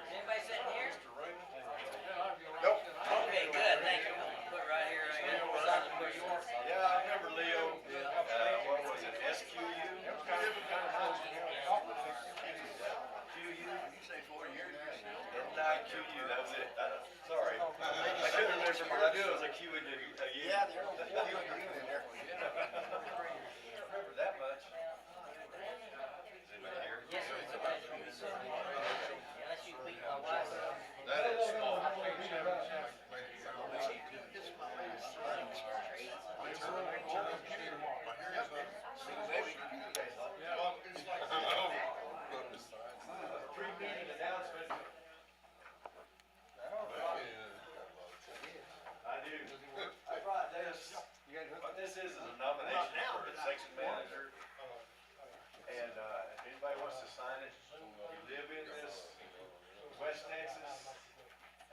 Anybody sitting here? Nope. Okay, good, thank you. Put right here, I got. Yeah, I remember Leo. What was it? SQU? You say 4 years. Not QU. That was it. Sorry. I couldn't remember what I knew. It was a Q and a U. Yeah, there's a few of you in there. Remember that much? Is anybody here? Yes, sir. Unless you beat my wife. That is small. Pre-meeting announcement. I do. I brought this. What this is a nomination for a section manager. And if anybody wants to sign it, you live in this West Texas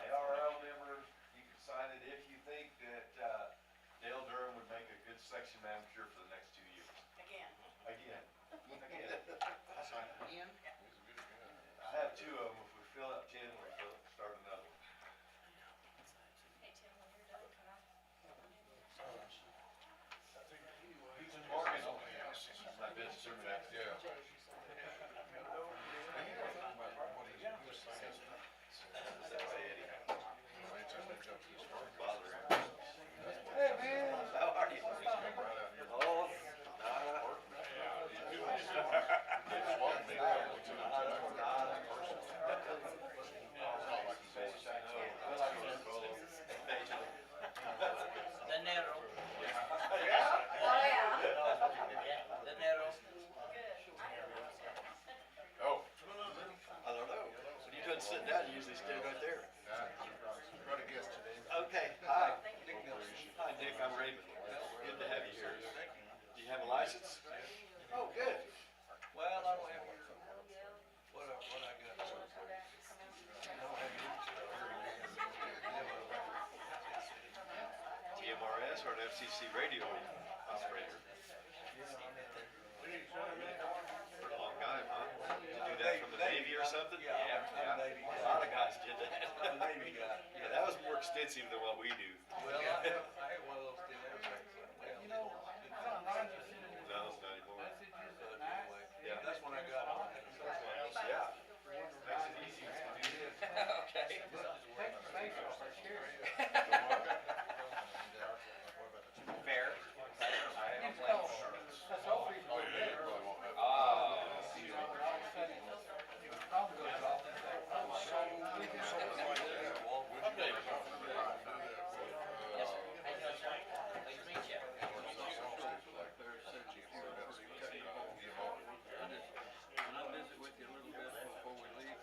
ARL member, you can sign it if you think that Dale Durham would make a good section manager for the next 2 years. Again. Again. Ian? I have 2 of them. If we fill up 10, we'll start another one. Hey Tim, when you're done, can I? Morgan, my business supervisor. Yeah. Is that way, Eddie? Anytime they jump to the start, Bother him. Hey, man. How are you? Oh, swap me, go to the jack. The narrow. Yeah. Oh, yeah. Yeah, the narrow. Oh, I don't know. When you done sitting down, you usually stand right there. try to guess today. Okay, hi. Hi, Nick, I'm Raymond. Good to have you here. Do you have a license? Oh, good. Well, I don't have what I got. TMRS or an FCC radio operator? For a long time, huh? Did you do that from the Navy or something? Yeah, I'm Navy. A lot of guys did that. I'm a Navy guy. Yeah, that was more extensive than what we do. Well, I had one of those things. Well, No, it's not anymore. but anyway, Yeah. that's when I got on it. Yeah. Makes it easy to do this. Okay. Fair. I have a Oh, plan. yeah, you probably won't have. Yes, sir. How you doing, sir? Pleased to meet you. Can I visit with you a little bit before we leave?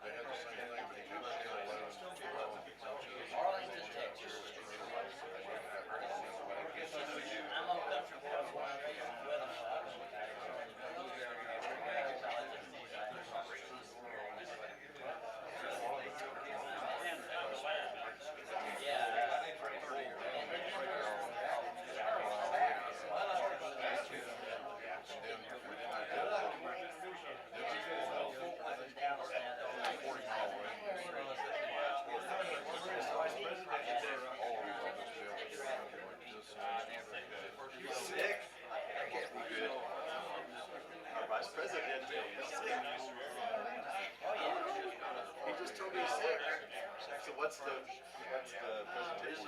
They had the same thing, but he couldn't get a letter. Arlington, Texas. I'm on country board, born and raised in Weatherford. Sick? That can't be good. Our vice president is sick. He just told me he's sick. So what's the presentation?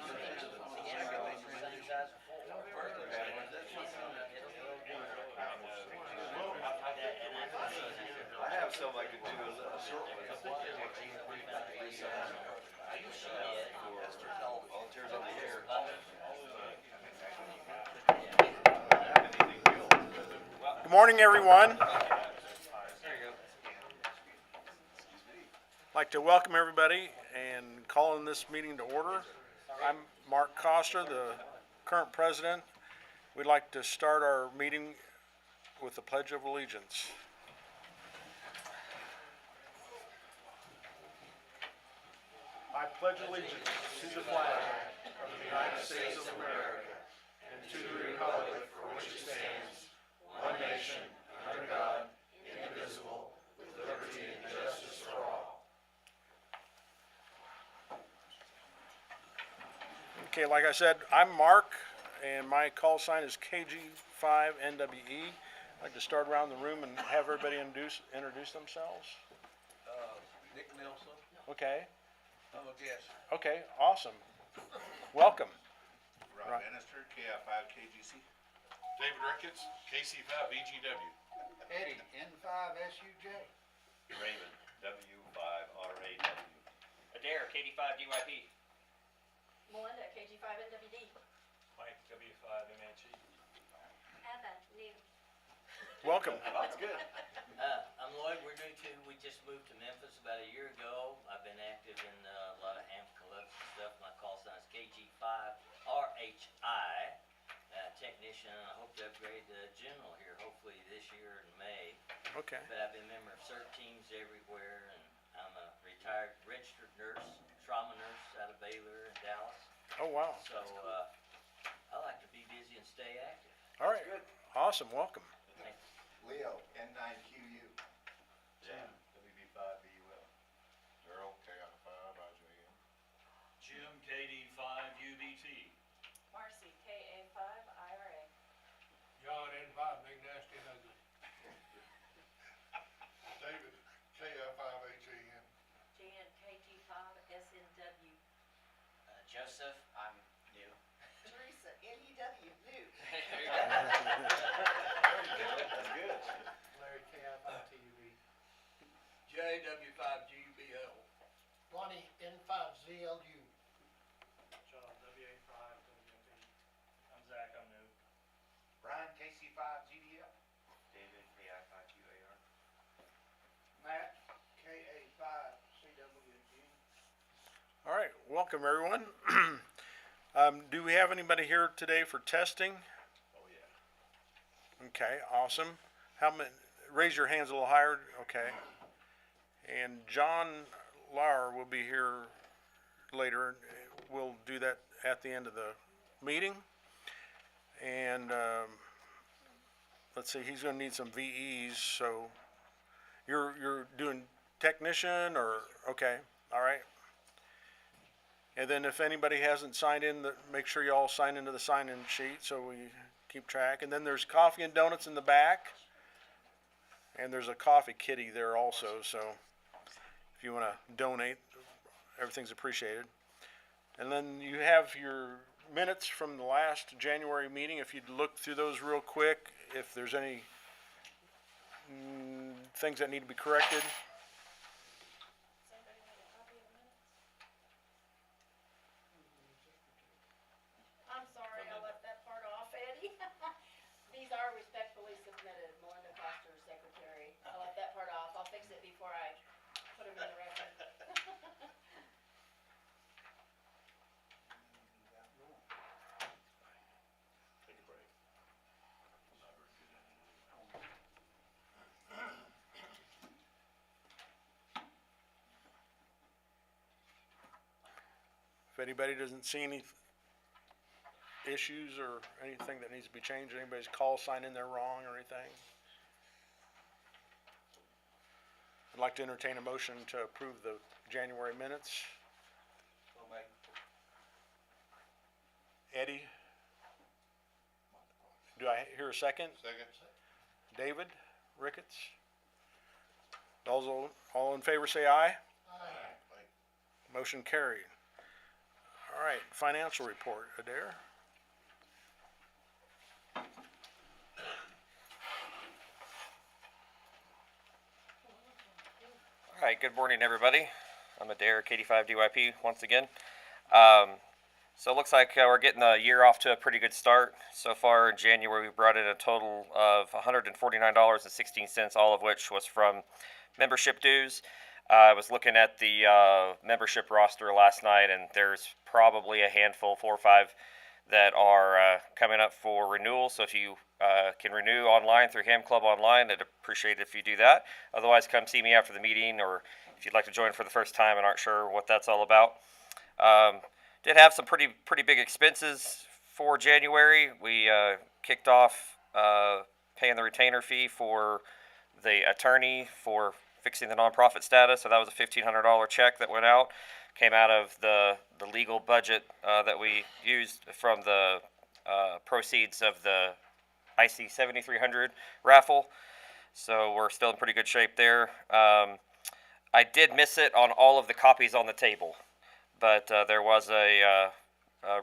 Same size before. And something I could do a short one. Volunteers on the air. Good morning, everyone. I'd like to welcome everybody and call in this meeting to order. I'm Mark Coster, the current president. We'd like to start our meeting with the Pledge of Allegiance. I pledge allegiance to the flag of the United States of America and to the republic for which it stands, one nation, under God, indivisible, with liberty and justice for all. Okay, like I said, I'm Mark, and my call sign is KG5NWE. I'd like to start around the room and have everybody introduce themselves. Nick Nelson, Okay, I'm a guest. okay, awesome. Welcome. Rob Right. Bannister, KI5KGC. David Ricketts, KC5 VGW. Eddie, N5SUJ. Raymond, W5RAW. Adair, KD5 DYP. Melinda, KG5NWD. Mike, W5MHE. Eva, new. Welcome. That's good. I'm Lloyd, we're new to, we just moved to Memphis about a year ago. I've been active in a lot of ham clubs and stuff. My call sign is KG5RHI, technician. I hope to upgrade the general here hopefully this year in May. Okay, But I've been a member of CERT teams everywhere, and I'm a retired registered nurse, trauma nurse out of Baylor and Dallas. oh wow. So, I like to be busy and stay active. All right, awesome, welcome. Thanks. Leo, N9QU. Tim, WB5BUL. Daryl, KI5IJM. Jim, KD5UBT. Marcy, KA5IRA. John N5, big nasty and ugly. David, KI5HAM. Jan, KG5SNW. Joseph, I'm new. Teresa, NEW, new. That's good. Larry, KI5TUB. JW5GBL. Lonnie, N5ZLU. John, WA5WMP. I'm Zach, I'm new. Brian, KC5GDL. David, KI5QAR. Matt, KA5CWG. All right, welcome everyone. Do we have anybody here today for testing? Oh, yeah. Okay, awesome. How many, raise your hands a little higher, okay. And John Lauer will be here later. We'll do that at the end of the meeting. And, let's see, he's gonna need some VEs, so you're doing technician or, okay, all right. And then if anybody hasn't signed in, make sure you all sign into the sign-in sheet so we keep track. And then there's coffee and donuts in the back. And there's a coffee kitty there also, so if you wanna donate, everything's appreciated. And then you have your minutes from the last January meeting. If you'd look through those real quick, if there's any things that need to be corrected. Does anybody need a copy of the minutes? I'm sorry, I left that part off, Eddie. These are respectfully submitted, Melinda Foster, secretary. I left that part off. I'll fix it before I put them in the record. Take a break. If anybody doesn't see any issues or anything that needs to be changed, anybody's call sign in there wrong or anything, I'd like to entertain a motion to approve the January minutes. So made. Eddie? Do I hear a second? Second. David Ricketts? All in favor say aye. Motion carried. All right, financial report, Adair. Hi, good morning, everybody. I'm Adair, KD5 DYP once again. So it looks like we're getting the year off to a pretty good start. So far in January, we brought in a total of $149.16, all of which was from membership dues. I was looking at the membership roster last night, and there's probably a handful, 4 or 5, that are coming up for renewal. So if you can renew online through Ham Club Online, I'd appreciate it if you do that. Otherwise, come see me after the meeting, or if you'd like to join for the first time and aren't sure what that's all about. Did have some pretty big expenses for January. We kicked off paying the retainer fee for the attorney for fixing the nonprofit status. So that was a $1,500 check that went out. Came out of the legal budget that we used from the proceeds of the IC 7300 raffle. So we're still in pretty good shape there. I did miss it on all of the copies on the table, but there was a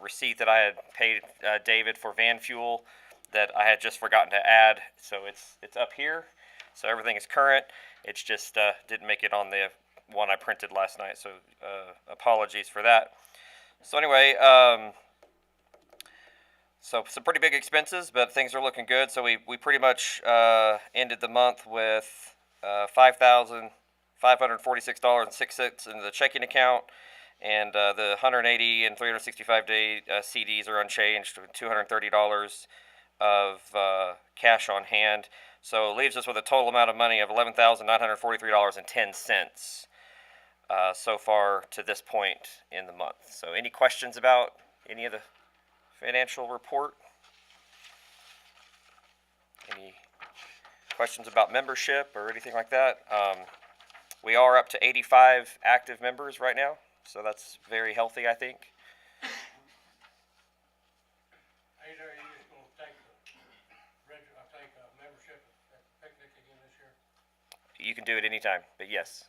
receipt that I had paid David for van fuel that I had just forgotten to add. So it's up here. So everything is current. It's just didn't make it on the one I printed last night. So apologies for that. So anyway, so some pretty big expenses, but things are looking good. So we pretty much ended the month with $5,546.06 in the checking account, and the 180 and 365 day CDs are unchanged with $230 of cash on hand. So it leaves us with a total amount of money of $11,943.10 so far to this point in the month. So any questions about any of the financial report? Any questions about membership or anything like that? We are up to 85 active members right now, so that's very healthy, I think. Hey there, you just gonna take membership at the picnic again this year? You can do it anytime, but yes.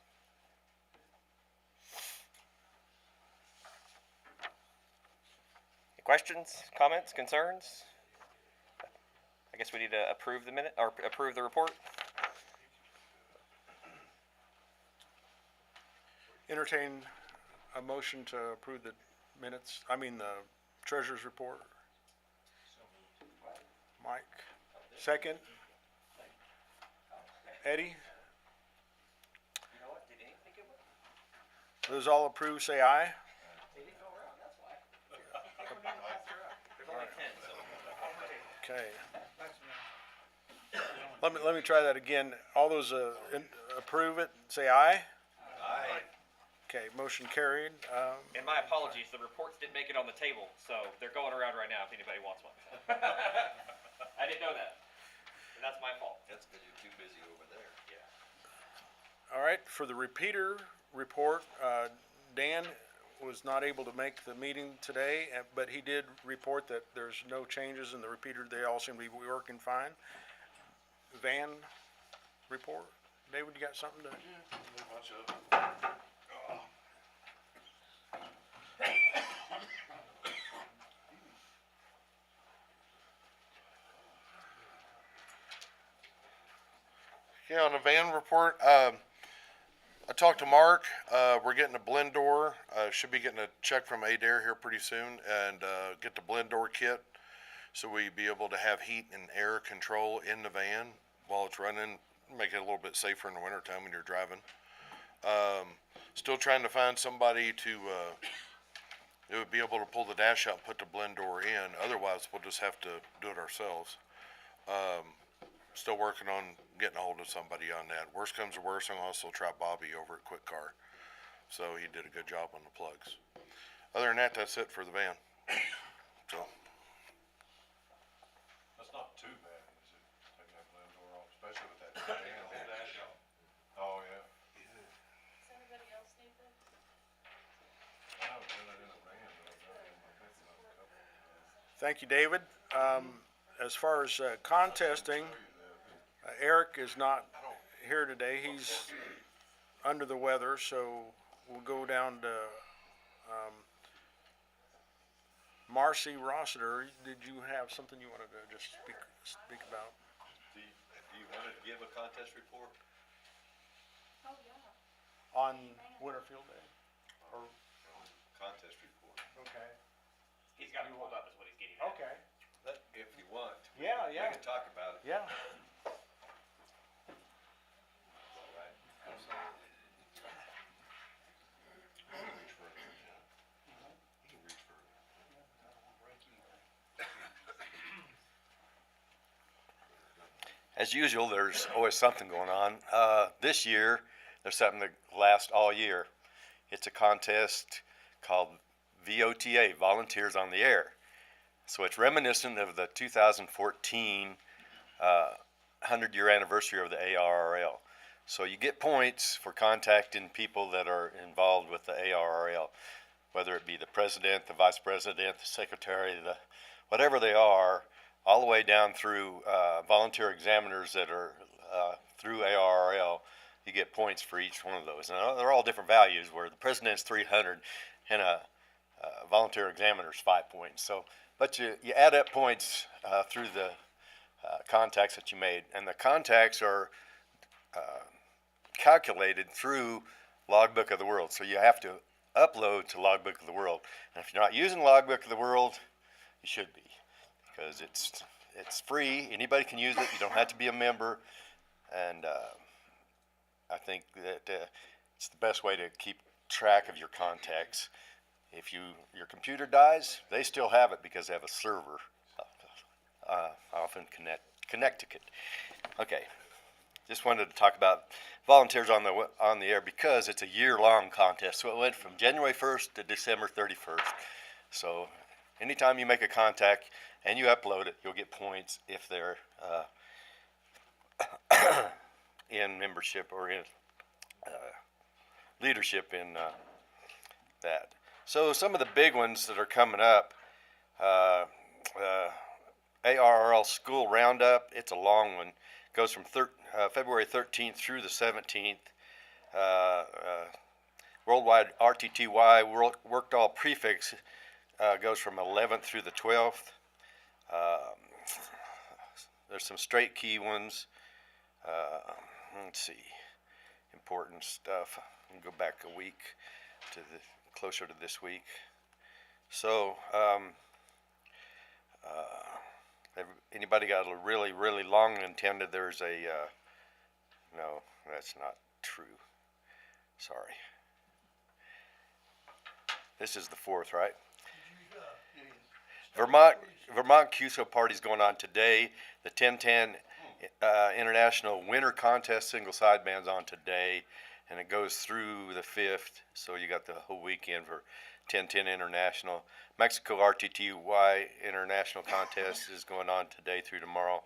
Questions, comments, concerns? I guess we need to approve the minute or approve the report. Entertain a motion to approve the minutes, the treasurer's report. Mike, second. Eddie? Those all approve, say aye. Okay. Let me try that again. All those approve it, say aye. Aye. Okay, motion carried. And my apologies, the reports didn't make it on the table, so they're going around right now if anybody wants one. I didn't know that, and that's my fault. That's because you're too busy over there. Yeah. All right, for the repeater report, Dan was not able to make the meeting today, but he did report that there's no changes in the repeater. They all seem to be working fine. Van report. David, you got something to? A bunch of them. Yeah, on the van report, I talked to Mark. We're getting a blend door. Should be getting a check from Adair here pretty soon, and get the blend door kit, so we be able to have heat and air control in the van while it's running. Make it a little bit safer in the wintertime when you're driving. Still trying to find somebody to who would be able to pull the dash out and put the blend door in. Otherwise, we'll just have to do it ourselves. Still working on getting a hold of somebody on that. Worst comes to worst, I'm also try Bobby over at Quick Car. So he did a good job on the plugs. Other than that, that's it for the van. So. That's not too bad, is it? Taking that blend door off, especially with that damn dash on. Oh, yeah. Does anybody else need this? I haven't done it in a van, but I've done it in my pickup a couple of times. Thank you, David. As far as contesting, Eric is not here today. He's under the weather, so we'll go down to Marcy Rossiter. Did you have something you wanted to just speak about? Do you want to give a contest report? Oh, yeah. on Winterfield Day? Or, Contest report. okay, He's got it pulled up is what he's getting at. okay, If you want. Yeah, yeah. We can talk about it. yeah. All right. As usual, there's always something going on. This year, there's something that lasts all year. It's a contest called VOTA, Volunteers on the Air. So it's reminiscent of the 2014 100-year anniversary of the ARRL. So you get points for contacting people that are involved with the ARRL, whether it be the president, the vice president, the secretary, whatever they are, all the way down through volunteer examiners that are through ARRL. You get points for each one of those. And they're all different values, where the president's 300 and a volunteer examiner's 5 points. So, but you add up points through the contacts that you made. And the contacts are calculated through Logbook of the World. So you have to upload to Logbook of the World. And if you're not using Logbook of the World, you should be, because it's free. Anybody can use it. You don't have to be a member. And I think that it's the best way to keep track of your contacts. If your computer dies, they still have it because they have a server off in Connecticut. Okay, just wanted to talk about volunteers on the air because it's a year-long contest. So it went from January 1st to December 31st. So anytime you make a contact and you upload it, you'll get points if they're in membership or in leadership in that. So some of the big ones that are coming up, ARRL School Roundup, it's a long one. Goes from February 13th through the 17th. Worldwide RTTY, Worked All Prefix, goes from 11th through the 12th. There's some straight key ones. Let's see, important stuff. I'll go back a week to closer to this week. So, anybody got a really, really long intended? There's a, no, that's not true. Sorry. This is the 4th, right? Vermont QSO party's going on today. The 1010 International Winter Contest single sideband's on today, and it goes through the 5th. So you got the whole weekend for 1010 International. Mexico RTTY International Contest is going on today through tomorrow.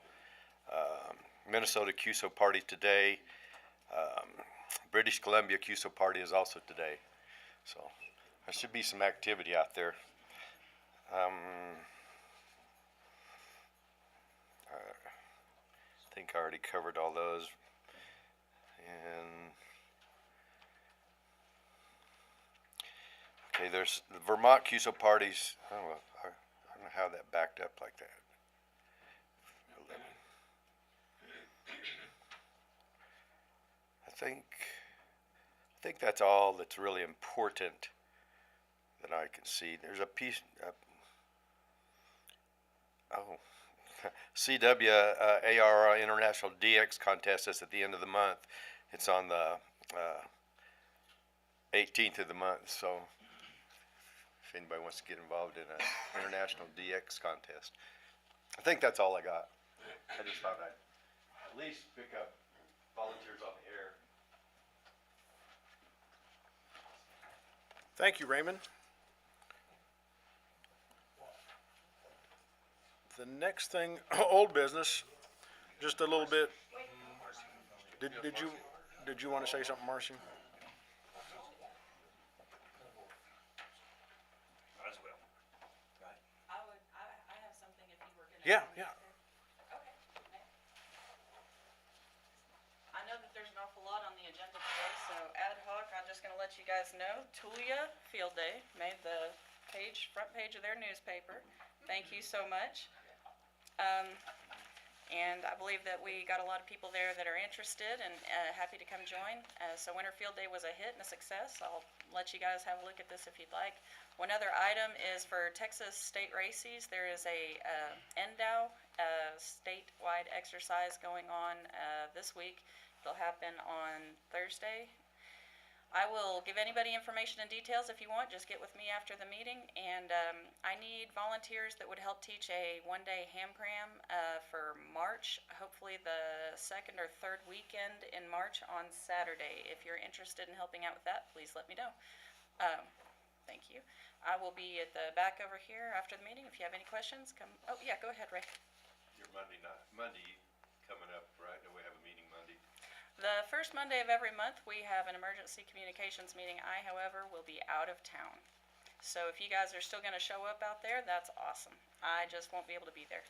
Minnesota QSO party today. British Columbia QSO party is also today. So there should be some activity out there. I think I already covered all those. And okay, there's the Vermont QSO parties. I don't know how that backed up like that. I think that's all that's really important that I can see. There's a piece. CW AR International DX contest is at the end of the month. It's on the 18th of the month. So if anybody wants to get involved in an international DX contest, I think that's all I got. I just thought I'd at least pick up volunteers on the air. Thank you, Raymond. The next thing, old business, just a little bit. Did you want to say something, Marcy? Might as well. I have something if you were gonna. Yeah. Okay. I know that there's an awful lot on the agenda today, so ad hoc, I'm just gonna let you guys know, Tulia Field Day made the front page of their newspaper. Thank you so much. And I believe that we got a lot of people there that are interested and happy to come join. So Winter Field Day was a hit and a success. I'll let you guys have a look at this if you'd like. One other item is for Texas State Races. There is a NDOW statewide exercise going on this week. It'll happen on Thursday. I will give anybody information and details if you want. Just get with me after the meeting. And I need volunteers that would help teach a one-day ham cram for March, hopefully the second or third weekend in March on Saturday. If you're interested in helping out with that, please let me know. Thank you. I will be at the back over here after the meeting. If you have any questions, come. Oh, yeah, go ahead, Ray. Your Monday coming up, right? Do we have a meeting Monday? The first Monday of every month, we have an emergency communications meeting. I, however, will be out of town. So if you guys are still gonna show up out there, that's awesome. I just won't be able to be there.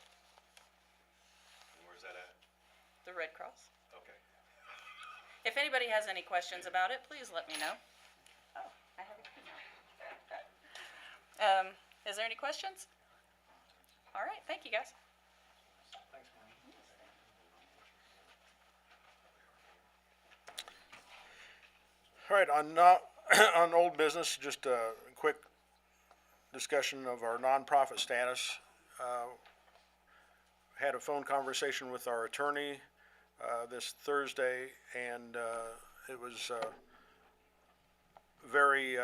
And where's that at? The Red Cross. Okay. If anybody has any questions about it, please let me know. Oh, I have a key now. Is there any questions? All right, thank you, guys. All right, on old business, just a quick discussion of our nonprofit status. Had a phone conversation with our attorney this Thursday, and it was very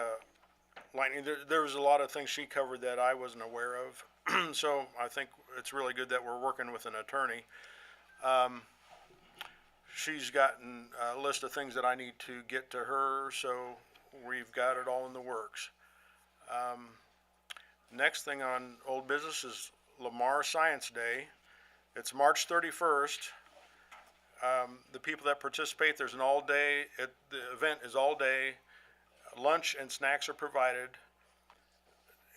lightning. There was a lot of things she covered that I wasn't aware of, so I think it's really good that we're working with an attorney. She's gotten a list of things that I need to get to her, so we've got it all in the works. Next thing on old business is Lamar Science Day. It's March 31st. The people that participate, there's an all-day, the event is all day. Lunch and snacks are provided.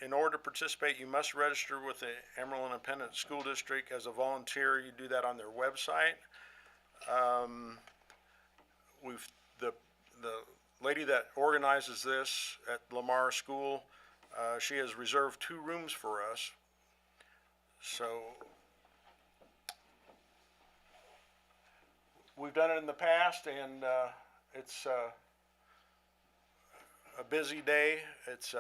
In order to participate, you must register with the Amarillo Independent School District as a volunteer. You do that on their website. The lady that organizes this at Lamar School, she has reserved 2 rooms for us. So we've done it in the past, and it's a busy day. It's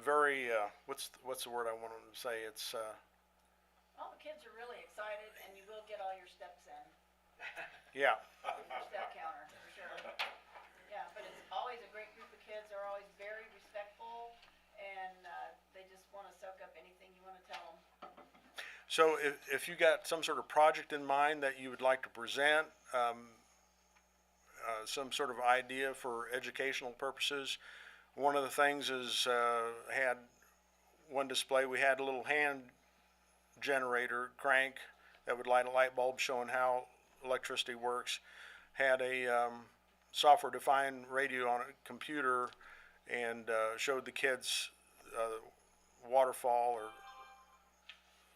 very what's the word I want to say? It's All the kids are really excited, and you will get all your steps in, yeah. with your step counter, for sure. Yeah, but it's always a great group of kids. They're always very respectful, and they just wanna soak up anything you wanna tell them. So if you got some sort of project in mind that you would like to present, some sort of idea for educational purposes, one of the things is had one display. We had a little hand generator crank that would light a light bulb showing how electricity works. Had a software-defined radio on a computer and showed the kids waterfall,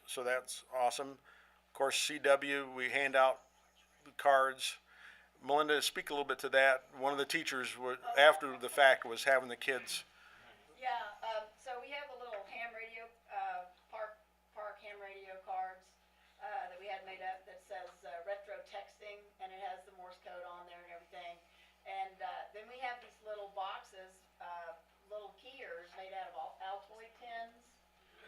so that's awesome. Of course, CW, we hand out the cards. Melinda, speak a little bit to that. One of the teachers, after the fact, was having the kids. Yeah, so we have a little ham radio, park ham radio cards, that we had made up that says, retro texting, and it has the Morse code on there and everything. And, then we have these little boxes, little keyers made out of Altoid tins,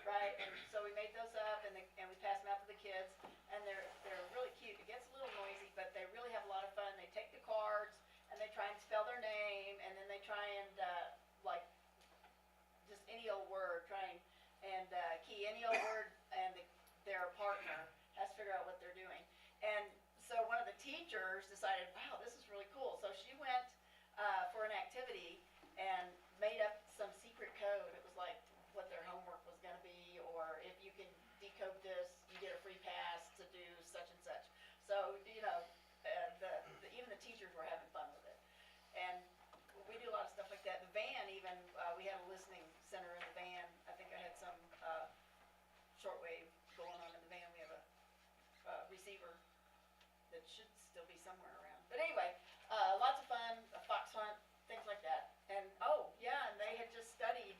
right? And so we made those up, and we pass them out to the kids, and they're really cute. It gets a little noisy, but they really have a lot of fun. They take the cards, and they try and spell their name, and then they try and, like, just any old word, key any old word, and their partner has to figure out what they're doing. And so one of the teachers decided, wow, this is really cool. So she went for an activity and made up some secret code. It was like what their homework was going to be, or if you can decode this, you get a free pass to do such and such. So, even the teachers were having fun with it. And we do a lot of stuff like that. The van even, we had a listening center in the van. I think I had some shortwave going on in the van. We have a receiver that should still be somewhere around. But anyway, lots of fun, a fox hunt, things like that. And, oh, yeah, and they had just studied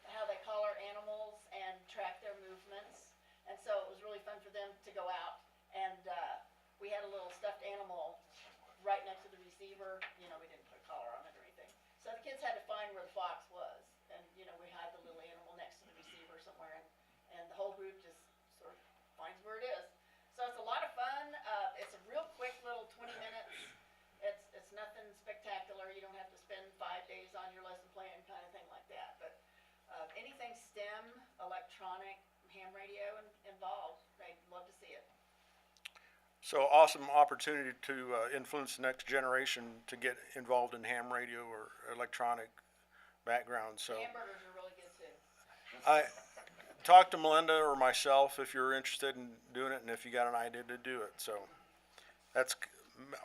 how they collar animals and track their movements right next to the receiver, you know, we didn't put a collar on it or anything. So the kids had to find where the fox was, and, you know, we had the little animal next to the receiver somewhere, and the whole group just sort of finds where it is. So it's a lot of fun, it's a real quick little 20 minutes, it's nothing spectacular, you don't have to spend 5 days on your lesson plan, kind of thing like that, but, anything STEM, electronic, ham radio involved, they'd love to see it. So awesome opportunity to influence the next generation to get involved in ham radio or electronic background, so. Hamburgers are really good too. I talk to Melinda or myself if you're interested in doing it and if you got an idea to do it, so. That's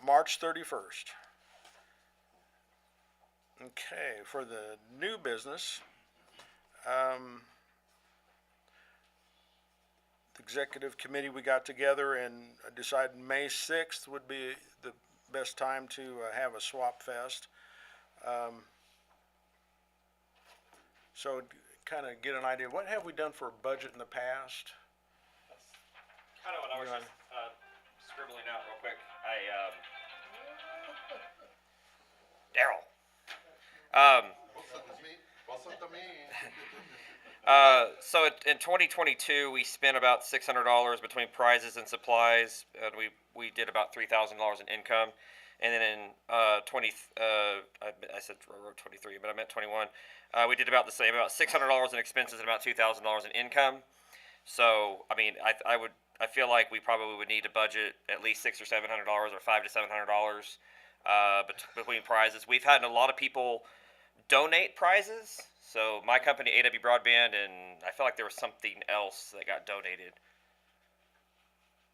March 31st. Okay, for the new business, the executive committee, we got together and decided May 6th would be the best time to have a swap fest. So kind of get an idea, what have we done for a budget in the past? Kind of what I was just scribbling out real quick. Daryl. What's up to me? So in 2022, we spent about $600 between prizes and supplies, and we did about $3,000 in income. And then in I said I wrote 23, but I meant 21. We did about the same, about $600 in expenses and about $2,000 in income. So I mean, I feel like we probably would need to budget at least $600 or $700 or $500 to $700 between prizes. We've had a lot of people donate prizes. So my company, AW Broadband, and I feel like there was something else that got donated.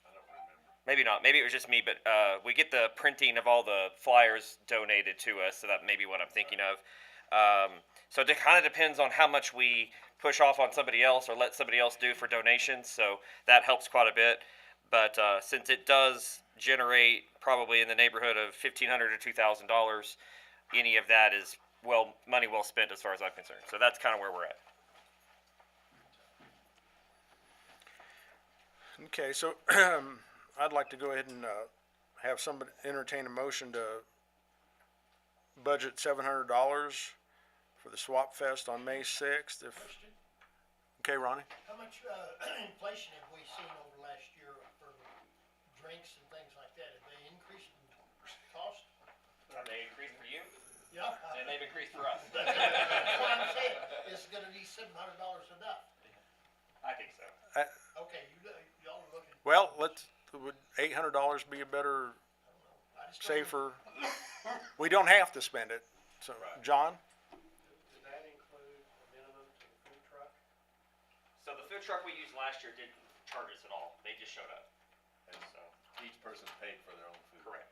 I don't remember. Maybe not. Maybe it was just me, but we get the printing of all the flyers donated to us, so that may be what I'm thinking of. So it kind of depends on how much we push off on somebody else or let somebody else do for donations, so that helps quite a bit. But since it does generate probably in the neighborhood of $1,500 to $2,000, any of that is money well spent as far as I'm concerned. So that's kind of where we're at. Okay, so I'd like to go ahead and have somebody entertain a motion to budget $700 for the Swap Fest on May 6th. Question, Okay, Ronnie? how much, inflation have we seen over the last year for drinks and things like that? Have they increased in cost? Have they increased for you? Yeah. And they've increased for us. That's what I'm saying, is it gonna be $700 enough? I think so. Okay, y'all are looking, Well, would $800 be a better, I just don't know. safer? We don't have to spend it, so, John? Does that include a minimum to the food truck? So the food truck we used last year didn't charge us at all. They just showed up. And so each person paid for their own food. Correct.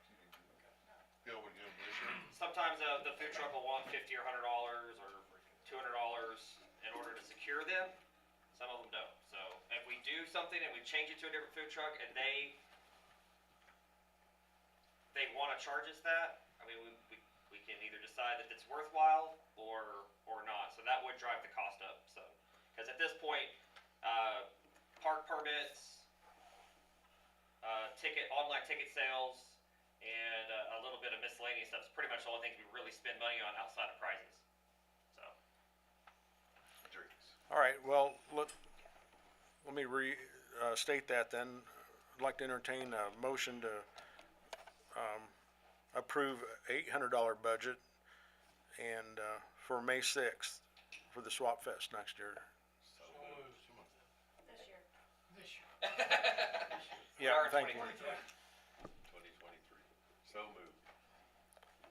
Bill, would you this year? Sometimes the food truck will want $50 or $100 or $200 in order to secure them. Some of them don't. So if we do something and we change it to a different food truck and they want to charge us that, I mean, we can either decide that it's worthwhile or not. So that would drive the cost up. So because at this point, park permits, online ticket sales, and a little bit of miscellaneous stuff is pretty much the only things we really spend money on outside of prizes. So. Drinks. All right, well, let me state that then. I'd like to entertain a motion to approve $800 budget and for May 6th for the Swap Fest next year. So This year. This year. We are Yeah, in thank you. 2023. So moved.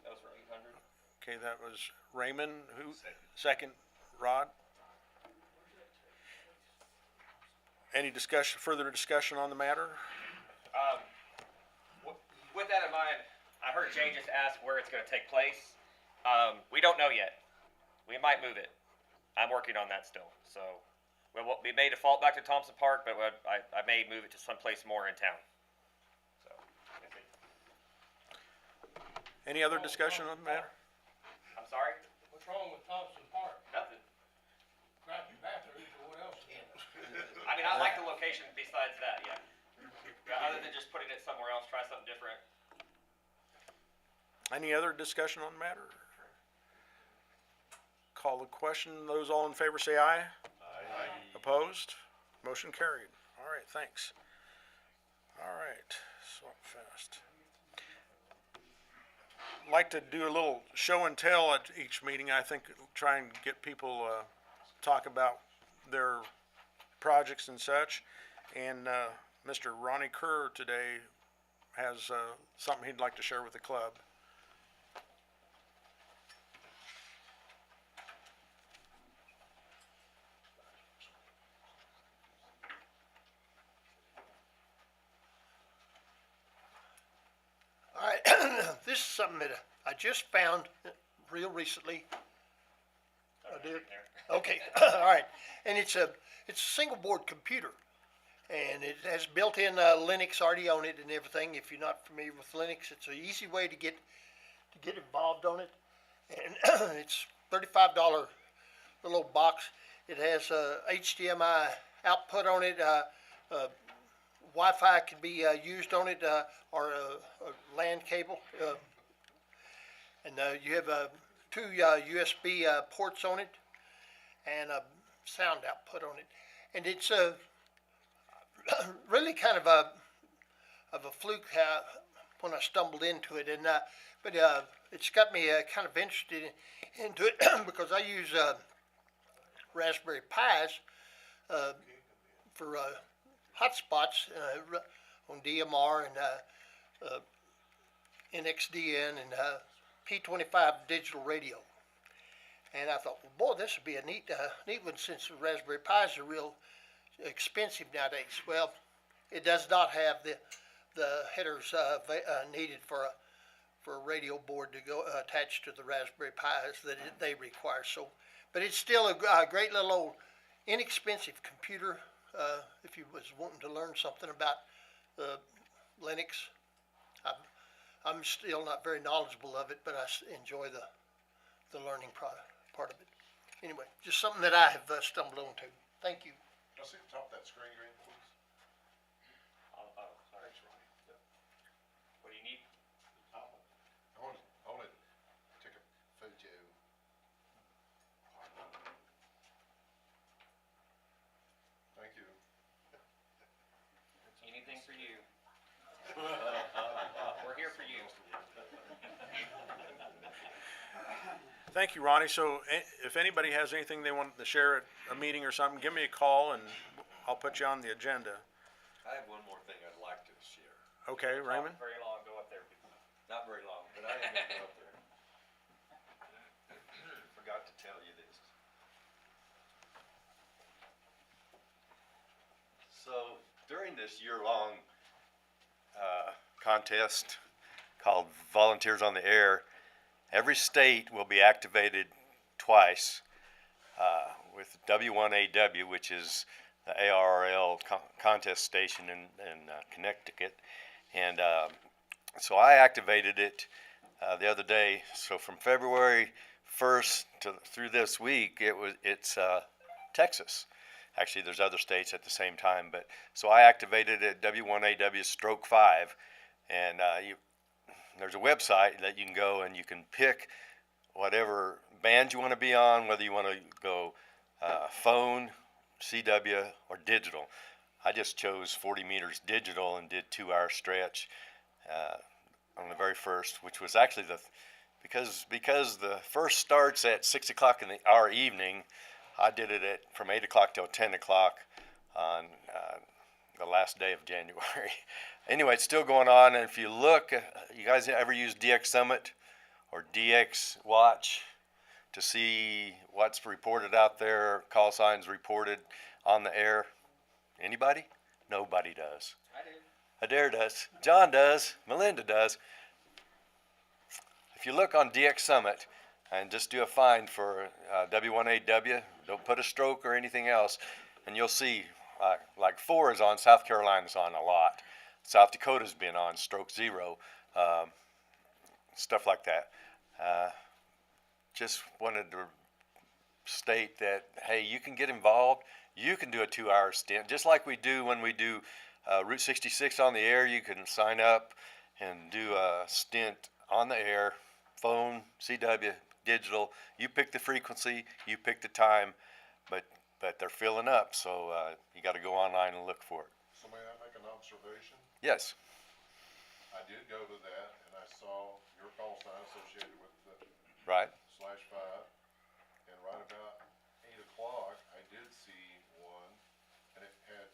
That was for 800. Okay, that was Raymond, who, Second. second, Rod. Any further discussion on the matter? With that in mind, I heard Jay just ask where it's going to take place. We don't know yet. We might move it. I'm working on that still. So we may default back to Thompson Park, but I may move it to someplace more in town. So. Any other discussion on the matter? I'm sorry? What's wrong with Thompson Park? Nothing. Crappy bathrooms, or what else? I mean, I like the location besides that, yeah. Other than just putting it somewhere else, try something different. Any other discussion on the matter? Call the question. Those all in favor say aye. Aye. Opposed? Motion carried. All right, thanks. All right, swap fast. Like to do a little show and tell at each meeting. I think try and get people talk about their projects and such. And Mr. Ronnie Kerr today has something he'd like to share with the club. All right, this is something that I just found real recently. I did? Okay, all right, and it's a single board computer, and it has built-in Linux already on it and everything. If you're not familiar with Linux, it's an easy way to get involved on it, and it's $35 little box. It has HDMI output on it. Wi-Fi can be used on it, or a LAN cable, and you have two USB ports on it, and a sound output on it, and it's really kind of a fluke when I stumbled into it, and but it's got me kind of interested into it because I use Raspberry Pis for hotspots on DMR and NXDN and P25 digital radio. And I thought, well, boy, this would be a neat one since the Raspberry Pis are real expensive nowadays. Well, it does not have the headers needed for a radio board to go attached to the Raspberry Pis that they require. So, but it's still a great little old inexpensive computer. If you was wanting to learn something about Linux, I'm still not very knowledgeable of it, but I enjoy the learning part of it. Anyway, just something that I have stumbled onto. Thank you. I'll see the top of that screen, Green, please. Sorry. What do you need? I wanna take a photo. Thank you. Anything for you. We're here for you. Thank you, Ronnie. So if anybody has anything they want to share at a meeting or something, give me a call and I'll put you on the agenda. I have one more thing I'd like to share. Okay, Raymond? Not very long, go up there. Not very long, but I am gonna go up there. Forgot to tell you this. So during this year-long contest called Volunteers on the Air, every state will be activated twice with W1AW, which is the ARRL contest station in Connecticut. And so I activated it the other day. So from February 1st through this week, it's Texas. Actually, there's other states at the same time, but so I activated it W1AW Stroke 5, and there's a website that you can go and you can pick whatever band you want to be on, whether you want to go phone, CW, or digital. I just chose 40 meters digital and did 2-hour stretch on the very first, which was actually because the first starts at 6 o'clock in our evening. I did it from 8 o'clock till 10 o'clock on the last day of January. Anyway, it's still going on, and if you look, you guys ever use DX Summit or DX Watch to see what's reported out there, call signs reported on the air? Anybody? Nobody does. I do. Adair does. John does. Melinda does. If you look on DX Summit and just do a find for W1AW, don't put a stroke or anything else, and you'll see like 4 is on, South Carolina's on a lot. South Dakota's been on, stroke 0, stuff like that. Just wanted to state that, hey, you can get involved. You can do a 2-hour stint, just like we do when we do Route 66 on the air. You can sign up and do a stint on the air, phone, CW, digital. You pick the frequency, you pick the time, but they're filling up, so you got to go online and look for it. So may I make an observation? Yes. I did go to that and I saw your call sign associated with the Right. /5, and right about 8 o'clock, I did see one, and it had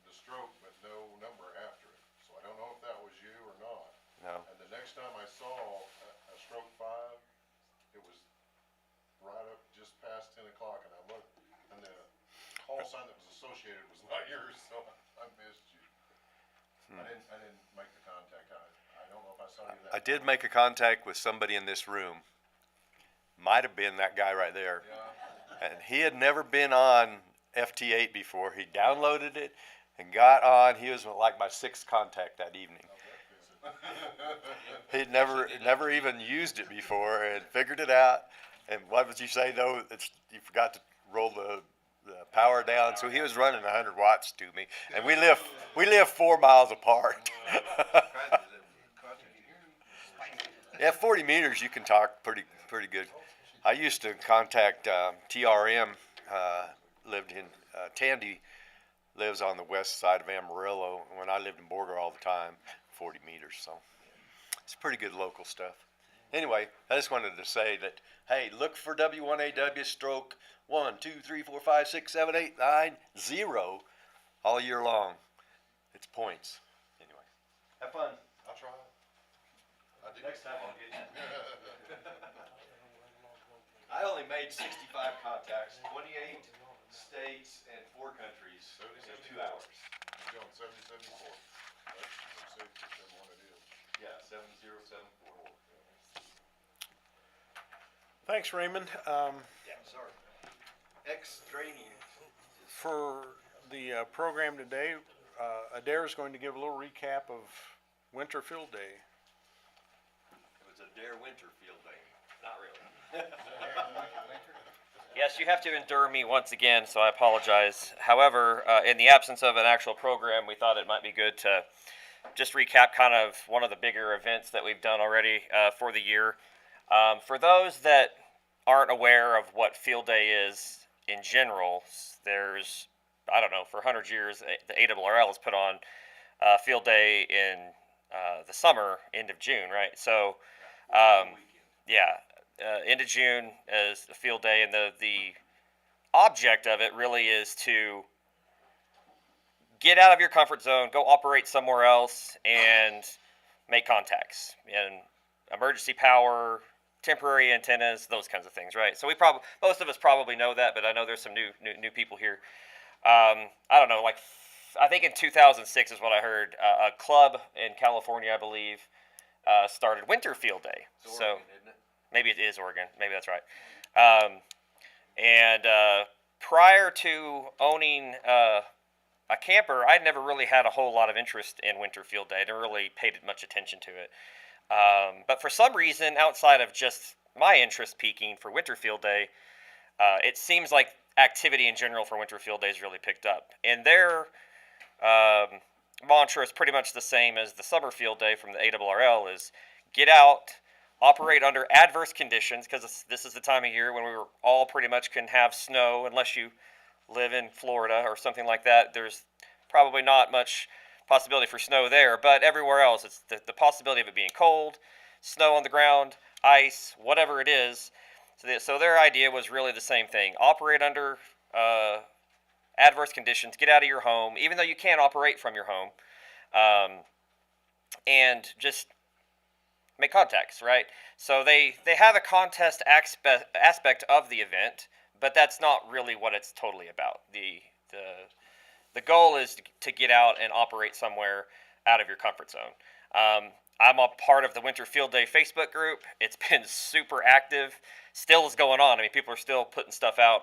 the stroke but no number after it. So I don't know if that was you or not. No. And the next time I saw a stroke 5, it was right up just past 10 o'clock, and I looked, and the call sign that was associated was not yours, so I missed you. I didn't make the contact. I don't know if I saw you that. I did make a contact with somebody in this room. Might have been that guy right there. Yeah. And he had never been on FT8 before. He downloaded it and got on. He was like my 6th contact that evening. He'd never even used it before and figured it out. And what would you say though? You forgot to roll the power down, so he was running 100 watts to me. And we live 4 miles apart. Yeah, 40 meters you can talk pretty good. I used to contact TRM. Lived in Tandy, lives on the west side of Amarillo. When I lived in Borger all the time, 40 meters. So it's pretty good local stuff. Anyway, I just wanted to say that, hey, look for W1AW stroke 1, 2, 3, 4, 5, 6, 7, 8, 9, 0 all year long. It's points. Anyway, have fun. I'll try. Next time I'll get you. I only made 65 contacts, 28 states and 4 countries in 2 hours. You're going 7074. That's what it is. Yeah, 7074. Thanks, Raymond. Yeah, sorry. Extraneous. For the program today, Adair is going to give a little recap of Winter Field Day. It was a Dare Winter Field Day. Not really. Yes, you have to endure me once again, so I apologize. However, in the absence of an actual program, we thought it might be good to just recap kind of one of the bigger events that we've done already for the year. For those that aren't aware of what Field Day is in general, there's, I don't know, for 100 years, the ARRL has put on Field Day in the summer, end of June, right? So, end of June is the Field Day, and the object of it really is to get out of your comfort zone, go operate somewhere else, and make contacts. And emergency power, temporary antennas, those kinds of things, right? So most of us probably know that, but I know there's some new people here. I don't know, like, I think in 2006 is what I heard. A club in California, I believe, started Winter Field Day. It's So Oregon, isn't it? maybe it is Oregon. Maybe that's right. Prior to owning a camper, I'd never really had a whole lot of interest in Winter Field Day. I never really paid much attention to it. But for some reason, outside of just my interest peaking for Winter Field Day, it seems like activity in general for Winter Field Day has really picked up. And their mantra is pretty much the same as the Summer Field Day from the ARRL, is get out, operate under adverse conditions, because this is the time of year when we all pretty much can have snow, unless you live in Florida or something like that. There's probably not much possibility for snow there, but everywhere else, it's the possibility of it being cold, snow on the ground, ice, whatever it is. So their idea was really the same thing. Operate under adverse conditions, get out of your home, even though you can't operate from your home, and just make contacts, right? So they have a contest aspect of the event, but that's not really what it's totally about. The goal is to get out and operate somewhere out of your comfort zone. I'm a part of the Winter Field Day Facebook group. It's been super active. Still is going on. I mean, people are still putting stuff out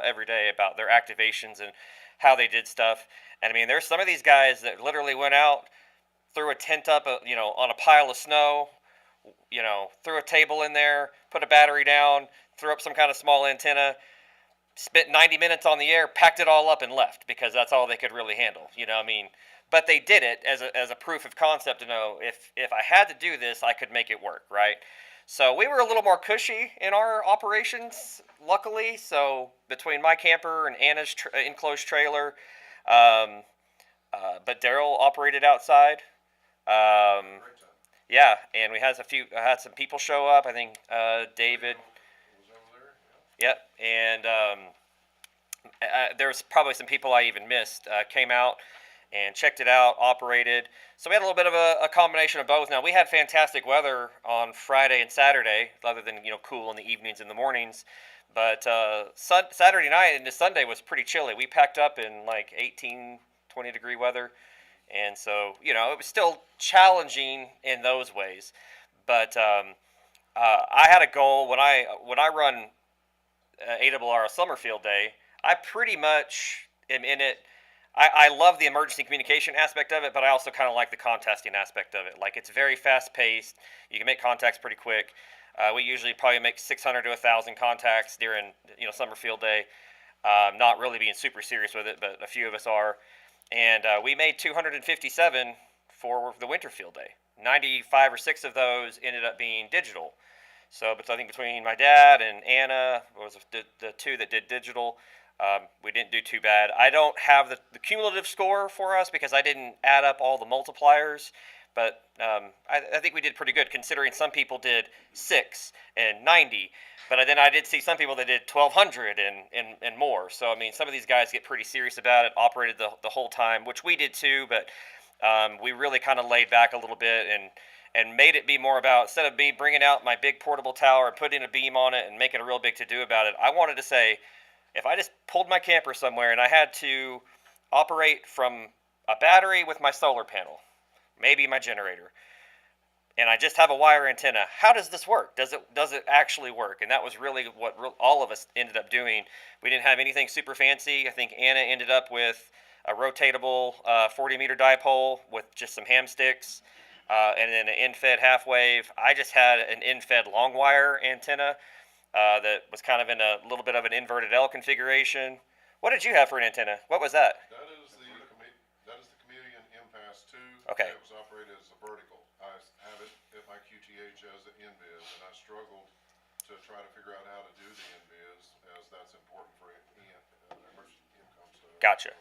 every day about their activations and how they did stuff. And I mean, there's some of these guys that literally went out, threw a tent up, on a pile of snow, threw a table in there, put a battery down, threw up some kind of small antenna, spent 90 minutes on the air, packed it all up and left, because that's all they could really handle. but they did it as a proof of concept to know if I had to do this, I could make it work, right? So we were a little more cushy in our operations, luckily. So between my camper and Anna's enclosed trailer, but Daryl operated outside. Yeah, and we had some people show up. I think David. Yep, and there was probably some people I even missed. Came out and checked it out, operated. So we had a little bit of a combination of both. Now, we had fantastic weather on Friday and Saturday, other than, cool in the evenings and the mornings. But Saturday night into Sunday was pretty chilly. We packed up in like 18, 20 degree weather. And so, it was still challenging in those ways. But I had a goal when I run ARRL Summerfield Day. I pretty much am in it. I love the emergency communication aspect of it, but I also kind of like the contesting aspect of it. Like, it's very fast-paced. You can make contacts pretty quick. We usually probably make 600 to 1,000 contacts during, Summerfield Day. Not really being super serious with it, but a few of us are. And we made 257 for the Winterfield Day. 95 or 6 of those ended up being digital. So, but I think between my dad and Anna was the two that did digital. We didn't do too bad. I don't have the cumulative score for us because I didn't add up all the multipliers, but I think we did pretty good considering some people did 6 and 90, but then I did see some people that did 1,200 and more. So, I mean, some of these guys get pretty serious about it, operated the whole time, which we did too, but we really kind of laid back a little bit and made it be more about, instead of me bringing out my big portable tower and putting a beam on it and making a real big to-do about it, I wanted to say, if I just pulled my camper somewhere and I had to operate from a battery with my solar panel, maybe my generator, and I just have a wire antenna, how does this work? Does it actually work? And that was really what all of us ended up doing. We didn't have anything super fancy. I think Anna ended up with a rotatable 40-meter dipole with just some ham sticks and then an in-fed half wave. I just had an in-fed long wire antenna that was kind of in a little bit of an inverted L configuration. What did you have for an antenna? What was that? That is the Chameleon Impasse 2. Okay. It was operated as a vertical. I have it at my QTH as an NVIS, and I struggled to try to figure out how to do the NVIS, as that's important for emergency income stuff. Gotcha.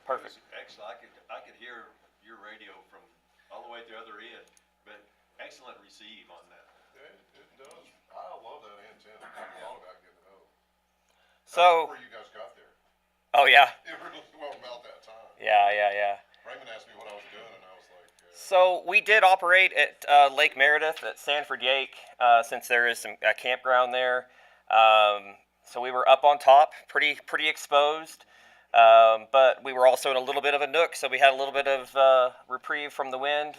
Perfect. Excellent. I could hear your radio from all the way to the other end, but excellent receive on that. It does. I love that antenna. I thought about getting it over. So. Before you guys got there. Oh, yeah. It really was about that time. Yeah. Raymond asked me what I was doing, and I was like... So we did operate at Lake Meredith at Sanford Yake, since there is a campground there. So we were up on top, pretty exposed. But we were also in a little bit of a nook, so we had a little bit of reprieve from the wind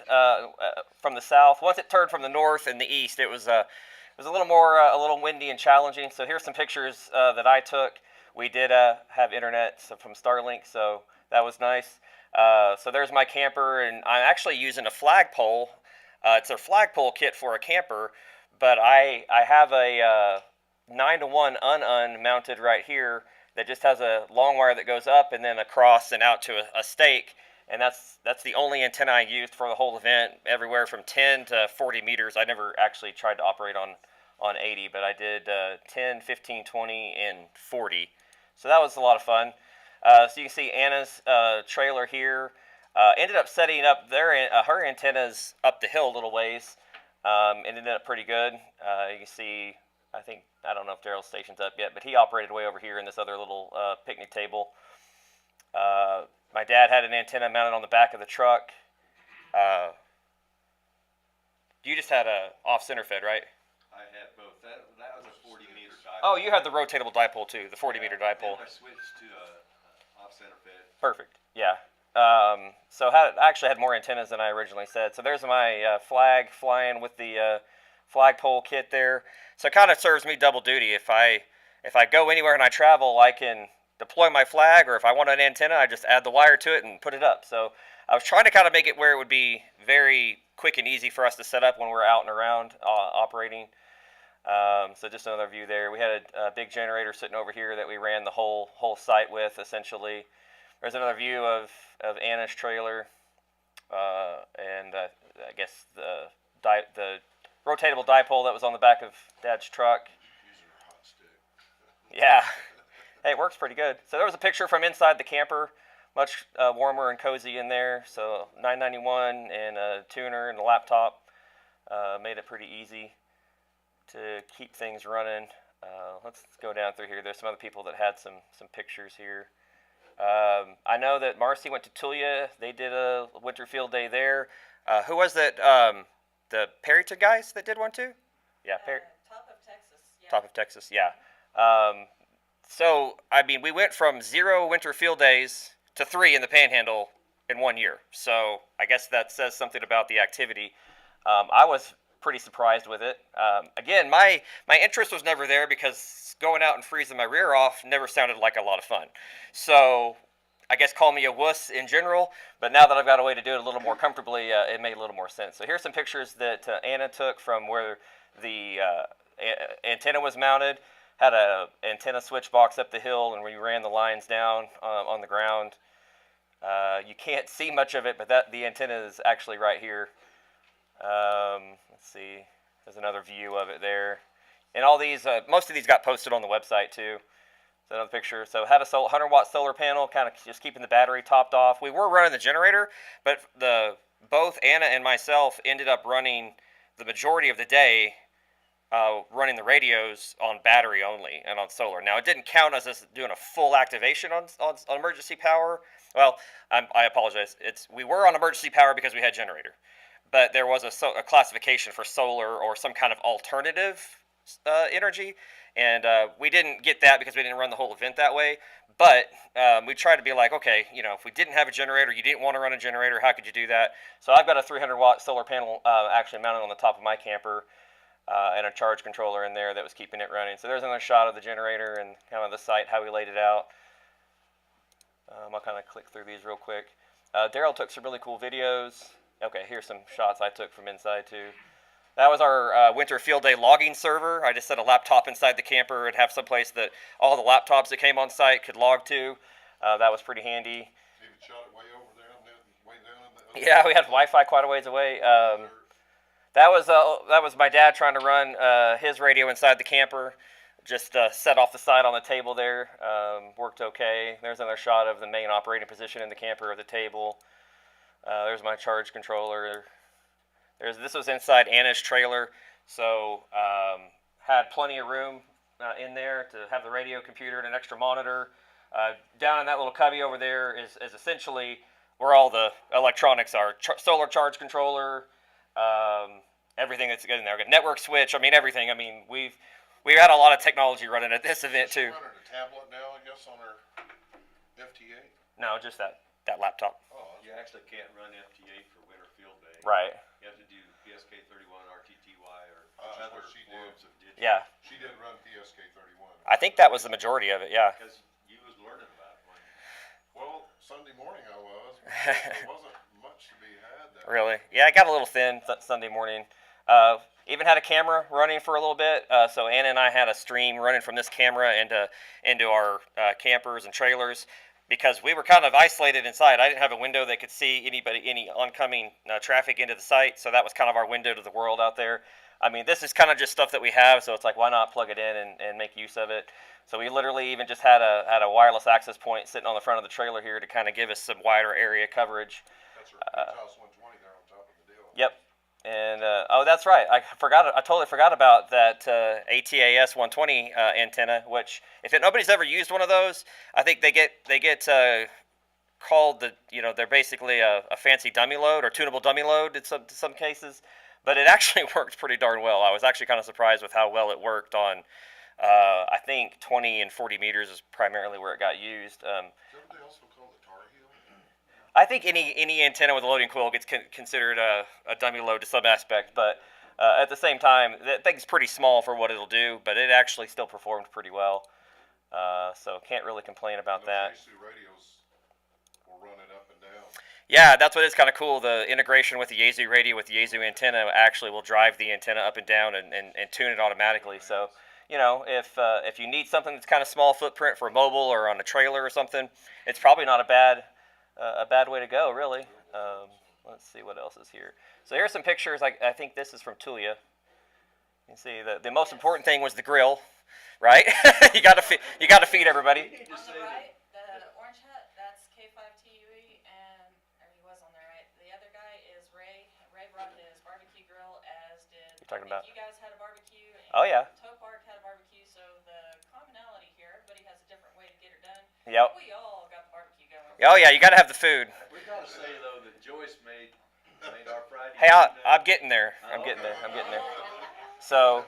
from the south. Once it turned from the north and the east, it was a little windy and challenging. So here's some pictures that I took. We did have internet from Starlink, so that was nice. So there's my camper, and I'm actually using a flagpole. It's a flagpole kit for a camper, but I have a 9-to-1 un mounted right here that just has a long wire that goes up and then across and out to a stake, and that's the only antenna I used for the whole event, everywhere from 10 to 40 meters. I never actually tried to operate on 80, but I did 10, 15, 20, and 40. So that was a lot of fun. So you can see Anna's trailer here. Ended up setting up her antennas up the hill a little ways. And ended up pretty good. You can see, I don't know if Daryl's station's up yet, but he operated way over here in this other little picnic table. My dad had an antenna mounted on the back of the truck. You just had a off-center fed, right? I had both. That was a 40-meter dipole. Oh, you had the rotatable dipole too, the 40-meter dipole. Then I switched to off-center fed. Perfect. Yeah. So I actually had more antennas than I originally said. So there's my flag flying with the flagpole kit there. So it kind of serves me double duty. If I go anywhere and I travel, I can deploy my flag, or if I want an antenna, I just add the wire to it and put it up. So I was trying to kind of make it where it would be very quick and easy for us to set up when we're out and around operating. So just another view there. We had a big generator sitting over here that we ran the whole site with, essentially. There's another view of Anna's trailer. and I guess the rotatable dipole that was on the back of Dad's truck. Yeah. Hey, it works pretty good. So there was a picture from inside the camper, much warmer and cozy in there. So 991 and a tuner and a laptop made it pretty easy to keep things running. Let's go down through here. There's some other people that had some pictures here. I know that Marcy went to Tulia. They did a winter field day there. Who was that? The Perryton guys that did one too? Yeah, Top of Texas, yeah. Top of Texas, yeah. So, I mean, we went from 0 winter field days to 3 in the Panhandle in 1 year. So, I guess that says something about the activity. I was pretty surprised with it. Again, my interest was never there because going out and freezing my rear off never sounded like a lot of fun. So, I guess call me a wuss in general, but now that I've got a way to do it a little more comfortably, it made a little more sense. So here's some pictures that Anna took from where the antenna was mounted. Had a antenna switch box up the hill, and we ran the lines down on the ground. You can't see much of it, but the antenna is actually right here. Let's see, there's another view of it there. And all these, most of these got posted on the website too. So another picture. So had a 100-watt solar panel, kind of just keeping the battery topped off. We were running the generator, but both Anna and myself ended up running the majority of the day running the radios on battery only and on solar. Now, it didn't count as us doing a full activation on emergency power. Well, I apologize. We were on emergency power because we had generator. But there was a classification for solar or some kind of alternative energy. And we didn't get that because we didn't run the whole event that way. But we tried to be like, okay, you know, if we didn't have a generator, you didn't want to run a generator, how could you do that? So I've got a 300-watt solar panel actually mounted on the top of my camper. And a charge controller in there that was keeping it running. So there's another shot of the generator and kind of the site, how we laid it out. I'll kind of click through these real quick. Daryl took some really cool videos. Okay, here's some shots I took from inside too. That was our winter field day logging server. I just set a laptop inside the camper and have someplace that all the laptops that came on site could log to. That was pretty handy. Even shot it way over there, way down in the Yeah, we had Wi-Fi quite a ways away. That was my dad trying to run his radio inside the camper. Just set off the side on the table there. Worked okay. There's another shot of the main operating position in the camper of the table. There's my charge controller. This was inside Anna's trailer, so had plenty of room in there to have the radio computer and an extra monitor. Down in that little cubby over there is essentially where all the electronics are. Solar charge controller. Everything that's in there. We've got network switch. I mean, everything. I mean, we've had a lot of technology running at this event too. Running a tablet now, I guess, on her FT8? No, just that laptop. Oh, You actually can't run FT8 for winter field day. Right. You have to do PSK31, RTTY, or that's other what she forms did. of digital. Yeah. She did run PSK31. I think that was the majority of it. Yeah. Because you was learning about it, weren't you? Well, Sunday morning I was. There wasn't much to be had there. Really? Yeah, I got a little thin Sunday morning. Even had a camera running for a little bit. So Anna and I had a stream running from this camera into our campers and trailers because we were kind of isolated inside. I didn't have a window that could see any oncoming traffic into the site. So that was kind of our window to the world out there. I mean, this is kind of just stuff that we have. So it's like, why not plug it in and make use of it? So we literally even just had a wireless access point sitting on the front of the trailer here to kind of give us some wider area coverage. That's her House 120 there on top of the deal. Yep. And oh, that's right. I totally forgot about that ATAS 120 antenna. Which, if nobody's ever used one of those, I think they get called they're basically a fancy dummy load or tunable dummy load in some cases. But it actually worked pretty darn well. I was actually kind of surprised with how well it worked on. I think 20 and 40 meters is primarily where it got used. Is that what they also call the Tar Heel? I think any antenna with a loading coil gets considered a dummy load to some aspect, but at the same time, that thing's pretty small for what it'll do, but it actually still performed pretty well. So can't really complain about that. Yaesu radios will run it up and down. Yeah, that's what is kind of cool. The integration with the Yaesu radio with the Yaesu antenna actually will drive the antenna up and down and tune it automatically. So, if you need something that's kind of small footprint for mobile or on a trailer or something, it's probably not a bad way to go, really. let's see what else is here. So here's some pictures. I think this is from Tulia. You can see the most important thing was the grill, right? you got to feed everybody. On the right, the orange hat, that's K5TUE, and, or he was on there, right? The other guy is Ray. Ray brought his barbecue grill, as did, You're talking I about- think you guys had a barbecue. And Oh, yeah. Toe Park had a barbecue, so the commonality here, everybody has a different way to get it done. Yep. We all got the barbecue going. Oh yeah, you got to have the food. We gotta say though that Joyce made our Friday. Hey, evening, I'm getting there. I'm getting there. So,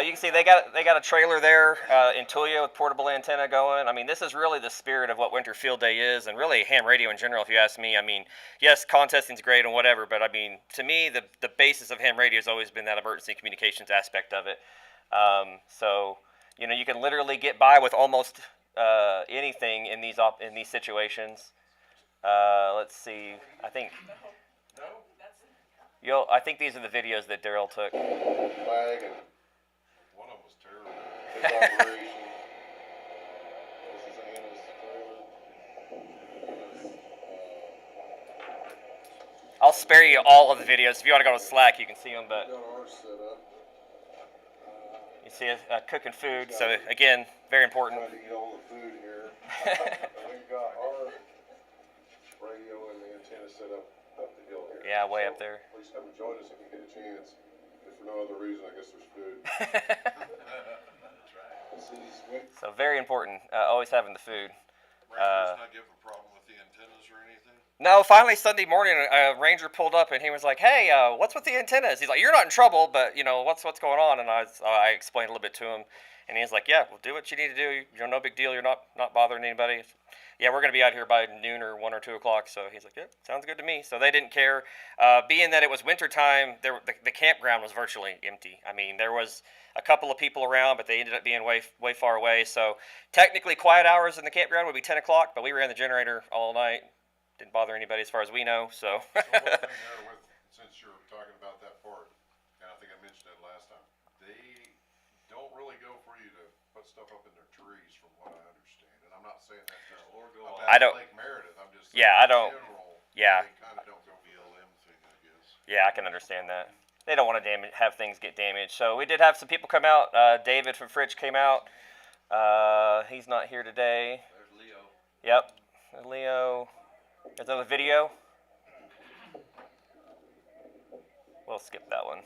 you can see they got a trailer there in Tulia with portable antenna going. I mean, this is really the spirit of what Winter Field Day is, and really ham radio in general. If you ask me, I mean, yes, contesting's great and whatever, but I mean, to me, the basis of ham radio has always been that emergency communications aspect of it. So, you know, you can literally get by with almost anything in these situations. Let's see. I think I think these are the videos that Daryl took. Flag and one of them was terrible. His operation. This is Anna's trailer. I'll spare you all of the videos. If you want to go to Slack, you can see them. But Got ours set up. you see cooking food. So again, very important. Trying to eat all the food here. We've got our radio and the antenna set up the hill here. Yeah, way up there. Please come and join us if you get a chance. If for no other reason, I guess there's food. So very important. Always having the food. Ranger's not giving a problem with the antennas or anything? No, finally Sunday morning, a ranger pulled up and he was like, "Hey, what's with the antennas?" He's like, "You're not in trouble, but you know what's going on?" And I explained a little bit to him, and he's like, "Yeah, well, do what you need to do. You know, no big deal. You're not bothering anybody." Yeah, we're gonna be out here by noon or 1 or 2 o'clock. So he's like, "Yeah, sounds good to me." So they didn't care. Being that it was winter time, the campground was virtually empty. I mean, there was a couple of people around, but they ended up being way far away. So technically, quiet hours in the campground would be 10 o'clock, but we ran the generator all night. Didn't bother anybody as far as we know. So. So one thing there with, since you're talking about that part, and I think I mentioned it last time, they don't really go for you to put stuff up in their trees, from what I understand. And I'm not saying that just about I don't- Lake Meredith. I'm just saying Yeah, I in don't- general, yeah. They kind of don't go BLM thing, I guess. Yeah, I can understand that. They don't want to have things get damaged. So we did have some people come out. David from Fritch came out. He's not here today. There's Leo. Yep, Leo. There's another video. We'll skip that one.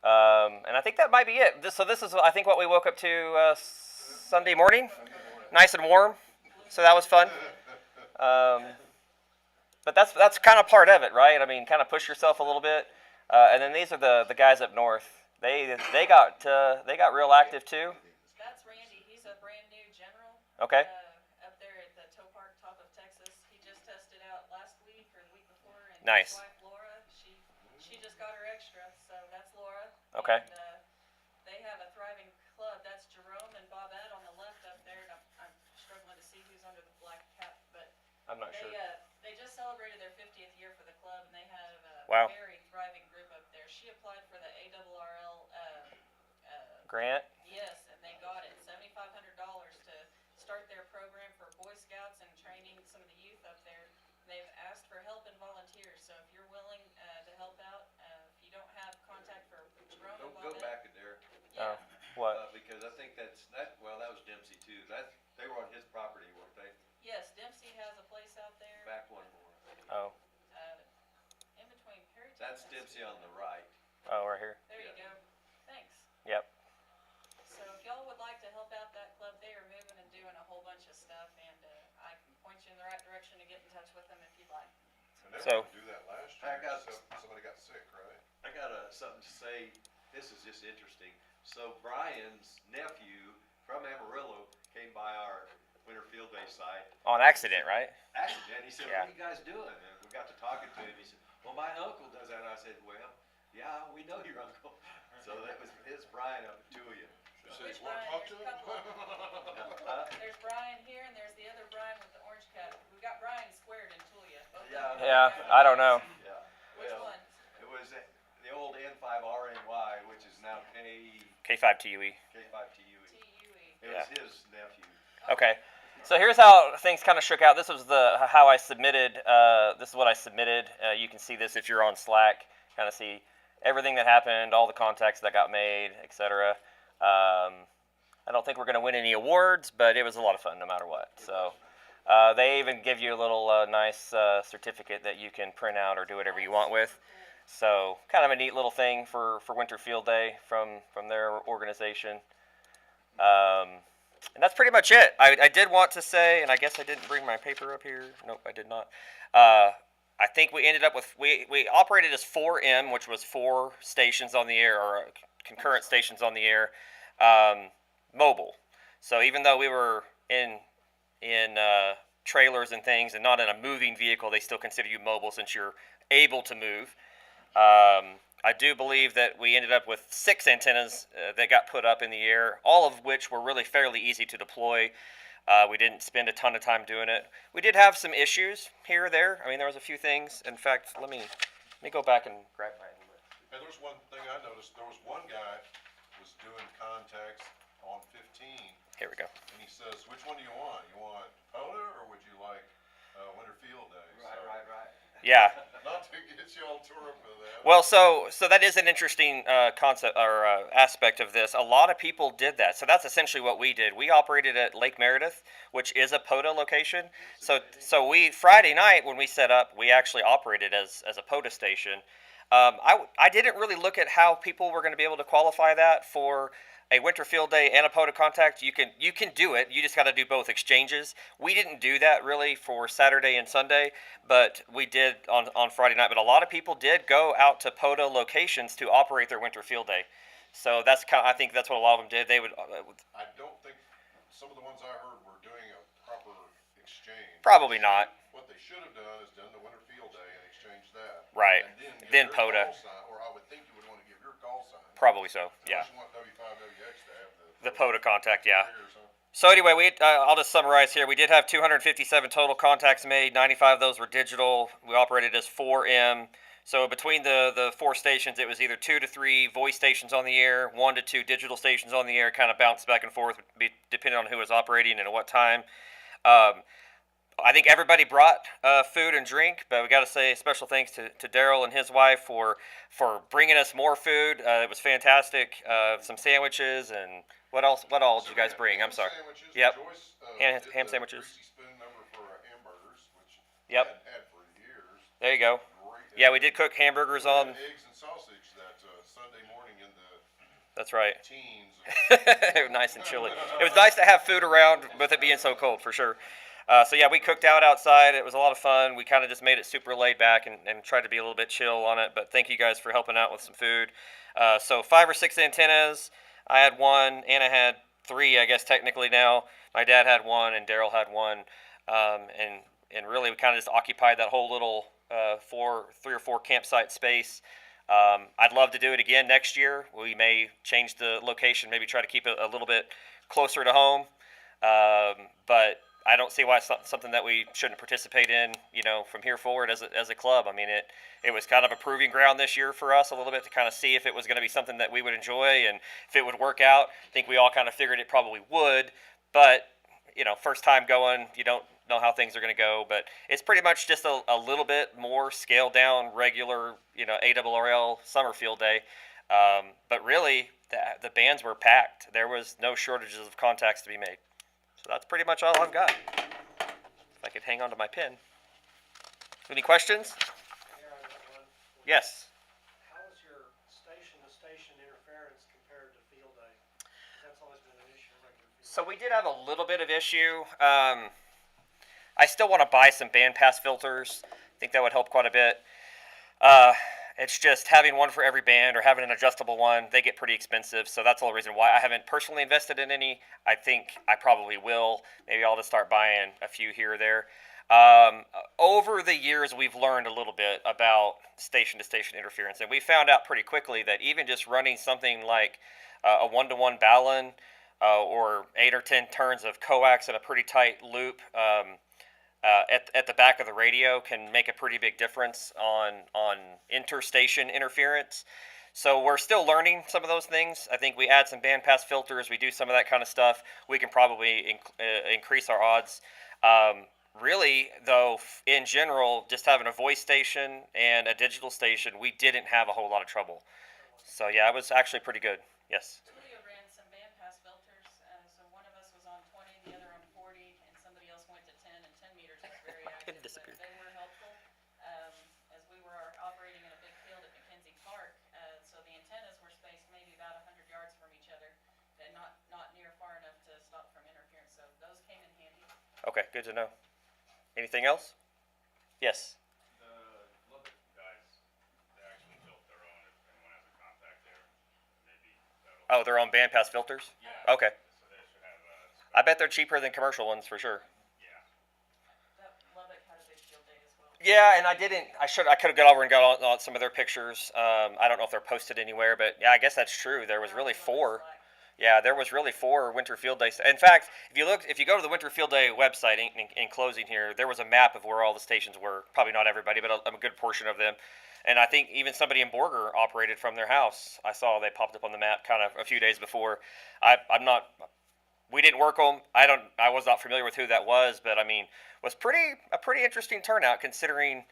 And I think that might be it. So this is, I think, what we woke up to Sunday morning. Nice and warm. So that was fun. But that's kind of part of it, right? I mean, kind of push yourself a little bit. And then these are the guys up north. They got real active too. That's Randy. He's a brand new general. Okay. Up there at the Toe Park, top of Texas. He just tested out last week or the week before. And Nice. his wife Laura, she just got her extra. So that's Laura. Okay. And they have a thriving club. That's Jerome and Bobette on the left up there. And I'm struggling to see who's under the black cap, but I'm not sure. they just celebrated their 50th year for the club, and they have a Wow. very thriving group up there. She applied for the ARRL. Grant. Yes, and they got it, $7,500 to start their program for Boy Scouts and training some of the youth up there. They've asked for help and volunteers, so if you're willing to help out, if you don't have contact for Jerome and Go Bobette. back in there, Oh, what? because I think that was Dempsey too. They were on his property, weren't they? Yes, Dempsey has a place out there. Back one more. Oh, In between Perryton. That's Dempsey on the right. oh, right here. There you go. Thanks. Yep. So if y'all would like to help out that club, they are moving and doing a whole bunch of stuff, and I can point you in the right direction to get in touch with them if you'd like. And they So- were gonna do that last I year, got- except somebody got sick, right? I got something to say. This is just interesting. So Brian's nephew from Amarillo came by our Winter Field Day site. On accident, right? Accident. He said, Yeah. "What are you guys doing?" And we got to talking to him. He said, "Well, my uncle does that." And I said, "Well, yeah, we know your uncle." So it's Brian up at Tulia. So Which you wanna Brian? talk There's to a couple of them. There's Brian here, and there's the other Brian with the orange cap. We got Brian squared in Tulia. Both of them. Yeah, I don't know. Yeah. Which Well, one? it was the old N5RNY, which is now K5TUE. K5TUE. TUE. It was his nephew. Okay. So here's how things kind of shook out. This was how I submitted. This is what I submitted. You can see this if you're on Slack. Kind of see everything that happened, all the contacts that got made, etc. I don't think we're going to win any awards, but it was a lot of fun no matter what. So they even give you a little nice certificate that you can print out or do whatever you want with. So kind of a neat little thing for Winter Field Day from their organization. And that's pretty much it. I did want to say, and I guess I didn't bring my paper up here. Nope, I did not. I think we ended up with, we operated as 4M, which was 4 stations on the air, or concurrent stations on the air, mobile. So even though we were in trailers and things and not in a moving vehicle, they still consider you mobile since you're able to move. I do believe that we ended up with 6 antennas that got put up in the air, all of which were really fairly easy to deploy. We didn't spend a ton of time doing it. We did have some issues here or there. I mean, there was a few things. In fact, let me go back and grab my list. Hey, there's one thing I noticed. There was one guy was doing contacts on 15. Here we go. And he says, which one do you want? You want POTA or would you like Winter Field Day? Right. Yeah. Not to get you all tore up with that. Well, so that is an interesting concept or aspect of this. A lot of people did that. So that's essentially what we did. We operated at Lake Meredith, which is a POTA location. So we Friday night when we set up, we actually operated as a POTA station. I didn't really look at how people were going to be able to qualify that for a Winter Field Day and a POTA contact. You can do it. You just got to do both exchanges. We didn't do that really for Saturday and Sunday, but we did on Friday night. But a lot of people did go out to POTA locations to operate their Winter Field Day. So I think that's what a lot of them did. They would. I don't think some of the ones I heard were doing a proper exchange. Probably not. What they should have done is done the Winter Field Day and exchanged that. Right. And Then give POTA. your call sign, or I would think you would want to give your call sign. Probably so. Yeah. Unless you want W5WX to have The POTA contact. Yeah. or something. So anyway, I'll just summarize here. We did have 257 total contacts made. 95 of those were digital. We operated as 4M. So between the 4 stations, it was either 2 to 3 voice stations on the air, 1 to 2 digital stations on the air, kind of bounced back and forth, depending on who was operating and at what time. I think everybody brought food and drink, but we got to say special thanks to Daryl and his wife for bringing us more food. It was fantastic. Some sandwiches and what else? What all did you guys bring? I'm sorry. Sandwiches. Yep. Joyce, Ham did the sandwiches. Greasy spoon number for hamburgers, which Yep. I had for years. There you go. Great. Yeah, we did cook hamburgers We had on. eggs and sausage that Sunday morning in the That's right. teens. Nice and chilly. It was nice to have food around with it being so cold, for sure. So yeah, we cooked out outside. It was a lot of fun. We kind of just made it super laid back and tried to be a little bit chill on it. But thank you guys for helping out with some food. So 5 or 6 antennas. I had 1. Anna had 3, I guess technically now. My dad had 1 and Daryl had 1. And really we kind of just occupied that whole little 3 or 4 campsite space. I'd love to do it again next year. We may change the location, maybe try to keep it a little bit closer to home. But I don't see why it's not something that we shouldn't participate in, from here forward as a club. I mean, it was kind of a proving ground this year for us a little bit to kind of see if it was going to be something that we would enjoy and if it would work out. I think we all kind of figured it probably would, but, first time going, you don't know how things are going to go, but it's pretty much just a little bit more scaled down regular, ARRL summer field day. But really, the bands were packed. There was no shortages of contacts to be made. So that's pretty much all I've got. If I could hang on to my pen. Any questions? Yes. How is your station-to-station interference compared to field day? That's always been an issue in regular field. So we did have a little bit of issue. I still want to buy some bandpass filters. I think that would help quite a bit. It's just having one for every band or having an adjustable one, they get pretty expensive. So that's the whole reason why I haven't personally invested in any. I think I probably will. Maybe I'll just start buying a few here or there. Over the years, we've learned a little bit about station-to-station interference. And we found out pretty quickly that even just running something like a 1-to-1 balun or 8 or 10 turns of coax in a pretty tight loop at the back of the radio can make a pretty big difference on interstation interference. So we're still learning some of those things. I think we add some bandpass filters, we do some of that kind of stuff. We can probably increase our odds. Really, though, in general, just having a voice station and a digital station, we didn't have a whole lot of trouble. So yeah, it was actually pretty good. Yes. Julio ran some bandpass filters, so one of us was on 20, the other on 40, and somebody else went to 10, and 10 meters was very active, but disappeared. they were helpful. As we were operating in a big field at McKenzie Park, so the antennas were spaced maybe about 100 yards from each other, and not near far enough to stop from interference, so those came in handy. Okay, good to know. Anything else? Yes. The Lubbock guys, they actually built their own, if anyone has a contact there, maybe that'll. Oh, they're on bandpass filters? Yeah. Okay. So they should have, I bet they're cheaper than commercial ones for sure. yeah. That Lubbock had a big field day as well. Yeah, and I could have got over and got on some of their pictures. I don't know if they're posted anywhere, but yeah, I guess that's true. There was really 4. Yeah, there was really 4 Winter Field Days. In fact, if you go to the Winter Field Day website, in closing here, there was a map of where all the stations were. Probably not everybody, but a good portion of them. And I think even somebody in Borger operated from their house. I saw they popped up on the map kind of a few days before. We didn't work them. I was not familiar with who that was, but I mean, was a pretty interesting turnout considering,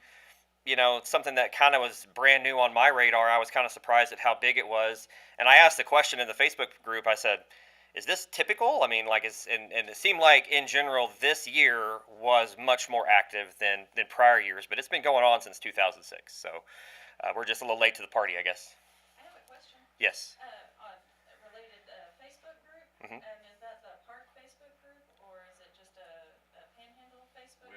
something that kind of was brand new on my radar. I was kind of surprised at how big it was. And I asked the question in the Facebook group, I said, is this typical? I mean, and it seemed like in general this year was much more active than prior years, but it's been going on since 2006. So we're just a little late to the party, I guess. I have a question. Yes. On a related Facebook group, Mhm. is that the park Facebook group, or is it just a Panhandle Facebook?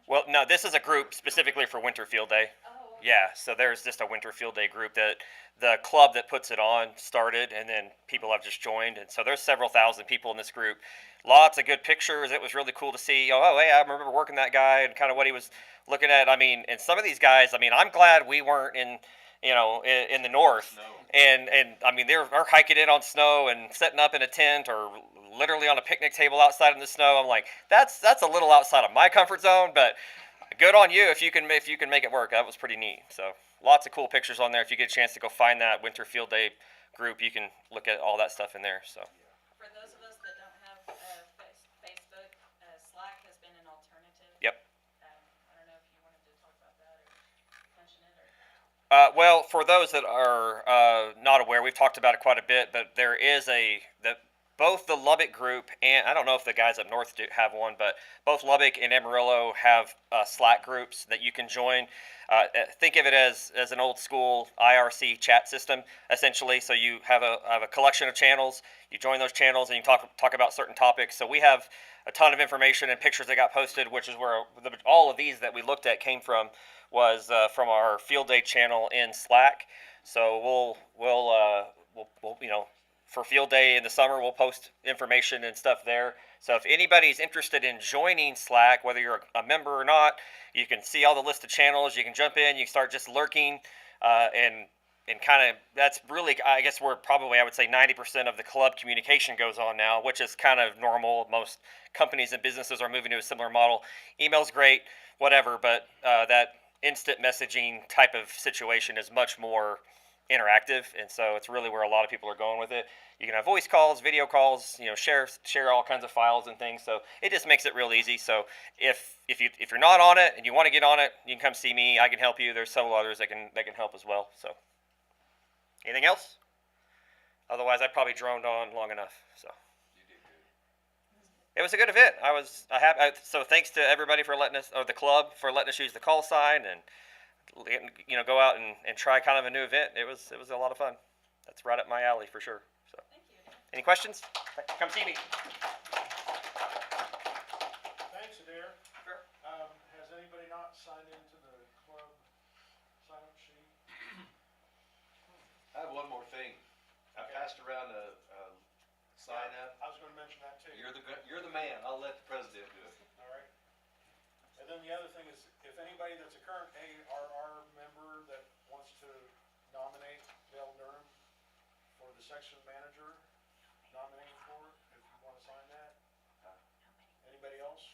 Well, no, this is a group specifically for Winter Field Day. Oh, okay. Yeah, so there's just a Winter Field Day group that the club that puts it on started, and then people have just joined, and so there's several thousand people in this group. Lots of good pictures. It was really cool to see. Oh, hey, I remember working that guy and kind of what he was looking at. I mean, and some of these guys. I mean, I'm glad we weren't in the north, and I mean they're hiking in on snow and setting up in a tent or literally on a picnic table outside in the snow. I'm like, that's a little outside of my comfort zone, but good on you if you can make it work. That was pretty neat. So lots of cool pictures on there. If you get a chance to go find that Winter Field Day group, you can look at all that stuff in there. So For those of us that don't have Facebook, Slack has been an alternative. yep. I don't know if you wanted to talk about that or mention it or. Well, for those that are not aware, we've talked about it quite a bit, but there is both the Lubbock group and I don't know if the guys up north have one, but both Lubbock and Amarillo have Slack groups that you can join. Think of it as an old school IRC chat system, essentially. So you have a collection of channels. You join those channels and you talk about certain topics. So we have a ton of information and pictures that got posted, which is where all of these that we looked at came from. Was from our Field Day channel in Slack. So we'll for Field Day in the summer, we'll post information and stuff there. So if anybody's interested in joining Slack, whether you're a member or not, you can see all the list of channels. You can jump in. You can start just lurking, and kind of that's really, I guess, where probably I would say 90% of the club communication goes on now, which is kind of normal. Most companies and businesses are moving to a similar model. Email's great, whatever, but that instant messaging type of situation is much more interactive, and so it's really where a lot of people are going with it. You can have voice calls, video calls, share all kinds of files and things. So it just makes it real easy. So if you're not on it and you want to get on it, you can come see me. I can help you. There's several others that can help as well. So anything else? Otherwise, I probably droned on long enough. So. It was a good event. So thanks to everybody for letting us, or the club for letting us use the call sign and go out and try kind of a new event. It was a lot of fun. That's right up my alley for sure. So, Thank you. any questions? Come see me. Thanks, Adair. Has anybody not signed into the club sign-up sheet? I have one more thing. I passed around a sign up. I was gonna mention that too. You're the man. I'll let the president do it. All right. And then the other thing is, if anybody that's a current ARR member that wants to nominate Dale Durham for the section manager, nominating for it, if you wanna sign that. Anybody else?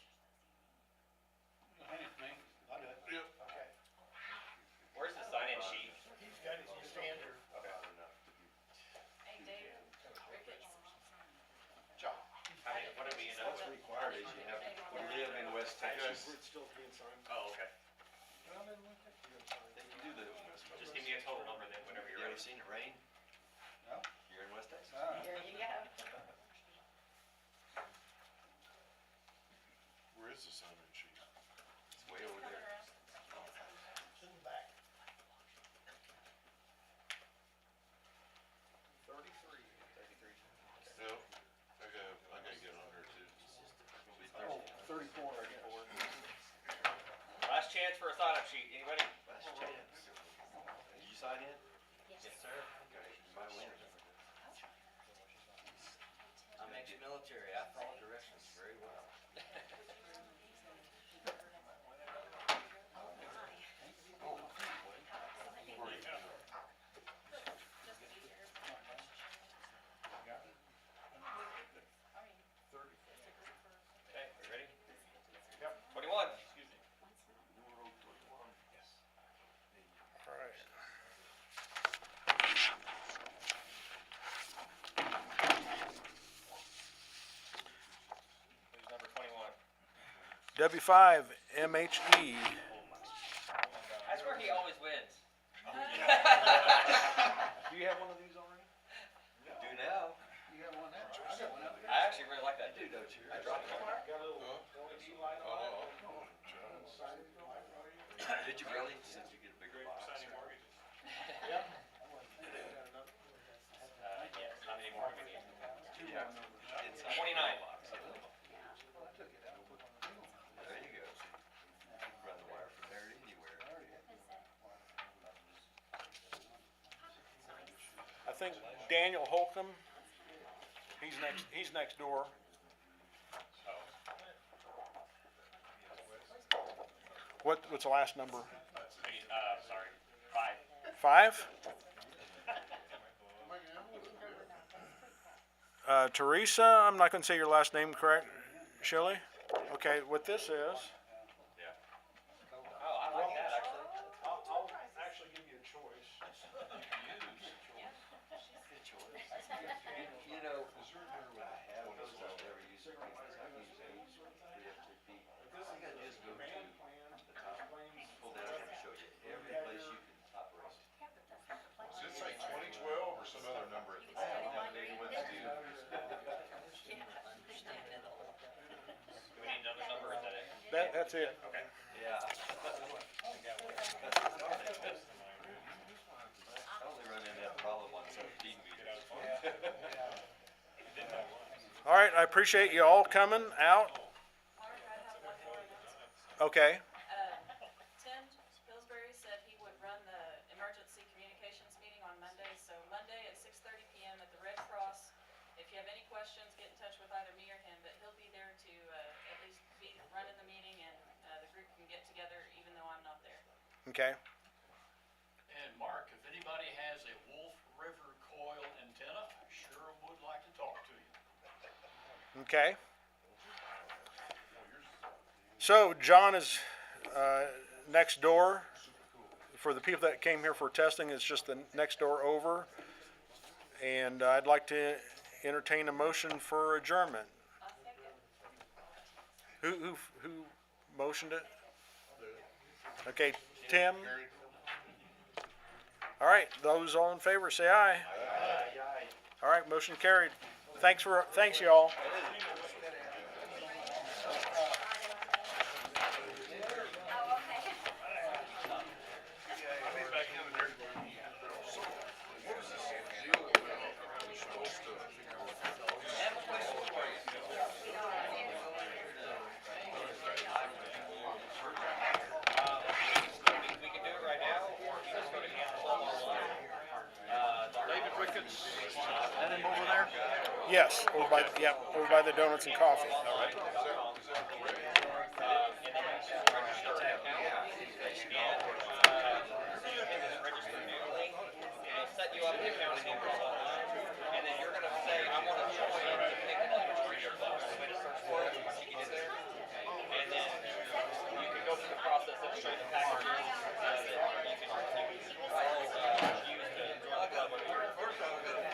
I do it. Okay. Where's the sign-in sheet? He's got his standard. Okay. Yes. Where it's still being signed. Oh, okay. Well, then we'll take you inside. Just give me a total number then, whenever you're ready. Seen it rain? No. You're in West Texas? There you go. Where is the sign-in sheet? It's way over there. It's in the back. 33. Yep, I gotta get on there too. Oh, 34, I guess. Last chance for a sign-up sheet, anybody? Last chance. Did you sign in? Yes, sir. Okay, my winners. I'm ex-military, I follow directions very well. Okay, we ready? Yep. 21. All right. Who's number 21? W5 MHE. I swear he always wins. Do you have one of these already? Do now. You got one now? I got one up there. I actually really like that Do, dude. don't you? I dropped it. Got a little LED light on it. Did you really? Since you get a bigger box. Signing mortgages. Yeah. How many more do we need? Yeah. Inside. 29. There you go. Run the wire from there to anywhere. I think Daniel Holcomb, he's next door. What's the last number? Sorry, 5. 5? Teresa, I'm not gonna say your last name correct, Shelley? Okay, what this is, Oh, I like that actually. I'll actually give you a choice. You know, I have those, I'll never use it, because I've used these for the FTP. All you gotta do is go to the top, pull down and show you every place you can operate. Does it say 2012 or some other number at the I bottom? haven't got big ones too. Do we need another number or is that it? that's it. Okay. Yeah. I only run into that problem on some team meetings. All right, I appreciate you all coming out. Okay, Tim Pillsbury said he would run the emergency communications meeting on Monday, so Monday at 6:30 PM at the Red Cross. If you have any questions, get in touch with either me or him, but he'll be there to, at least be running the meeting and, the group can get together even though I'm not there. okay. And Mark, if anybody has a Wolf River coil antenna, I sure would like to talk to you. Okay. So John is next door. For the people that came here for testing, it's just the next door over. And I'd like to entertain a motion for adjournment. Who motioned it? Okay, Tim? All right, those all in favor, say aye. All right, motion carried. Thanks y'all. We can do it right now, or if you just go to David Ricketts, that him over there? Yes, over by the donuts and coffee. Set you up an account in Amazon, and then you're gonna say, I wanna join the Picnic Reader Club. The way to search for it, once you get in there, and then you can go through the process of showing the packages, that you can use to join the club, whether you're a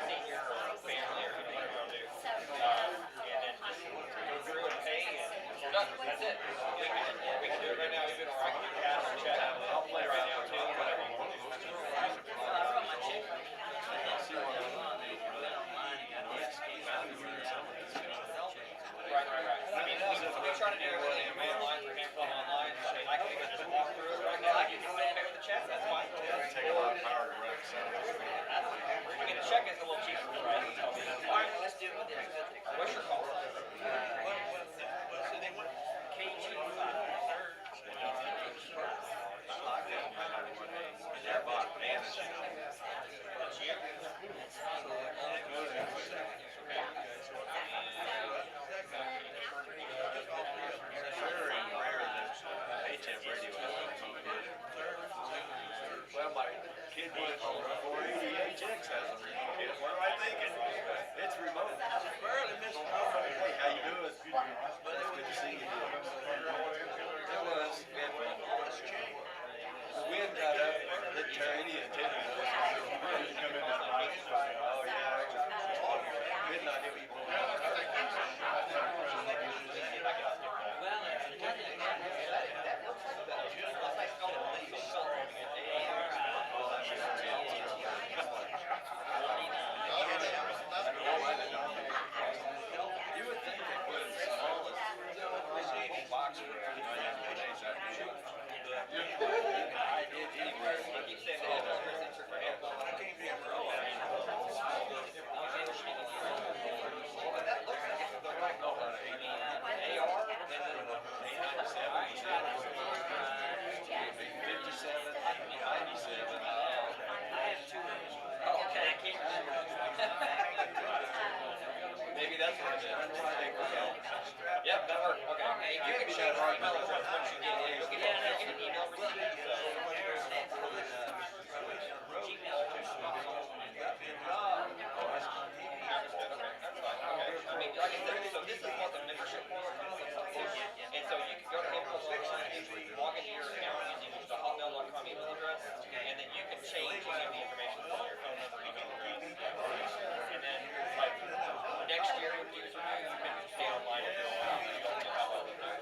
senior or a family or whatever you wanna do. And then just go through and pay, and you're done. That's it. We can do it right now, even, or I can do cash or check. I'll play right now too, whatever you want. Well, I brought my check. I think so. Went online and got the escape out of it. Right. I mean, we try to do everything online for him, come online, so I mean, I can even just walk through it right now, I can just pay with the check, that's fine. Take a lot of power to run, so. I mean, the check is a little cheaper, right? Alright, let's do it with this. What's your call sign? Very rare that HF radio has them. Well, my kid went on 480 HX has a remote. What am I thinking? It's remote. Hey, how you doing? It's good to see you. It was. The wind got up, it turned any antenna. Come in that light. Oh, yeah. Midnight, it was blowing out. You would think they put it in the smallest box for nowadays after you. I did anywhere. I keep saying they have a sensor for hand. I can't be a pro. That looks like it's the right AR and then 57, 97. Oh, okay. Maybe that's what it is. Yep, that worked. Okay. You can change your email address once you get in. You'll get an email receipt. I mean, like I said, so this is what the membership portal is. And so you can go to info.com, log into your account using the hotmail.com email address, and then you can change any of the information on your phone number, email address. And then, like, next year, when you can stay online and go out. You don't know how well they're doing.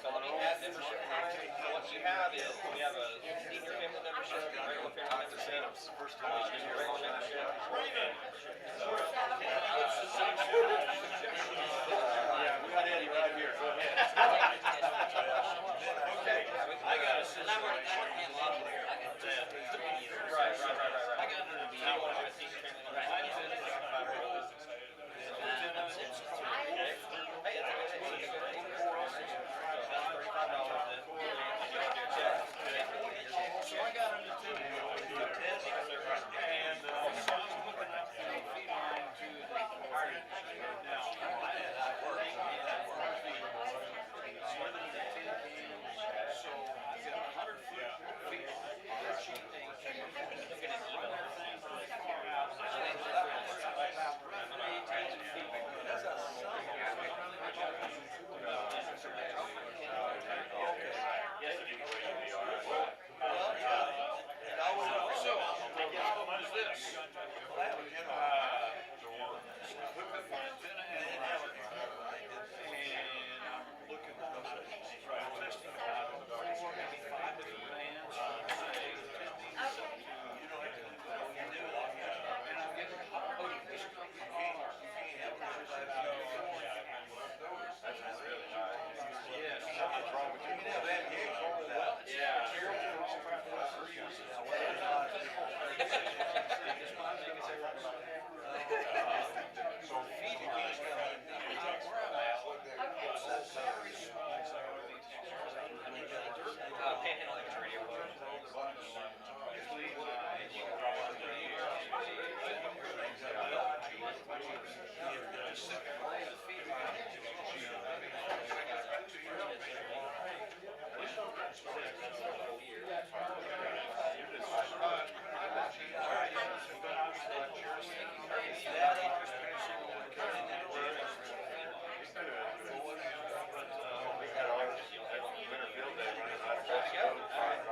So let me add membership. So what you have is, we have a senior family membership, a regular family membership, First time I a regular membership. Yeah, we got Eddie right here. Go ahead. Okay. I got it. And I already got him on there. I got that. Right. I got him to be. Now you want to do a senior family membership? Hey, it's a good thing. That's $35 then. So I got him to do it. And, so I'm looking at the feed line to now. So I've got 100 feet. So, the problem is this. Hook up my antenna and I'm looking at testing about 4, maybe 5 different bands. And I'm getting hot. Yes. Something's wrong with you. Well, yeah. So feeding is where I'm at. Panhandle Language Radio.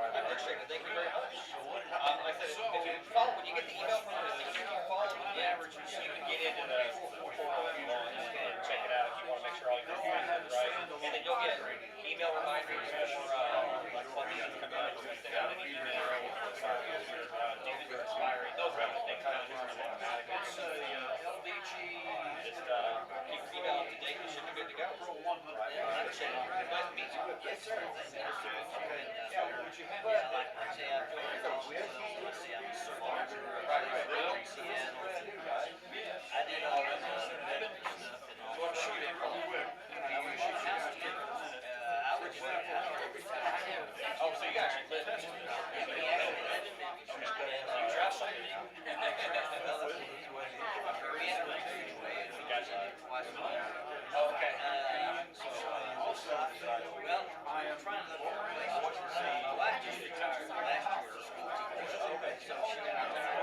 I appreciate it. Thank you very much. Like I said, if you follow, when you get the email from us, if you follow the average, you can get into the portal and check it out if you want to make sure all your information is right. And then you'll get It's LDG, Just, keep your email up to date, you should be good to go. Pro One put it Yeah, I understand. Nice to meet you. Yes, sir. Yeah, would you hand Yeah, like, say, I'm doing it, let's say I'm a supervisor, Seattle. I did all of the medical stuff and all. Well, shoot it real quick. I was a housekeeper. I was just, Oh, so you actually live in you trust me? Okay. Well, I'm trying to look for a place to see. My wife just retired last year. So she got retired.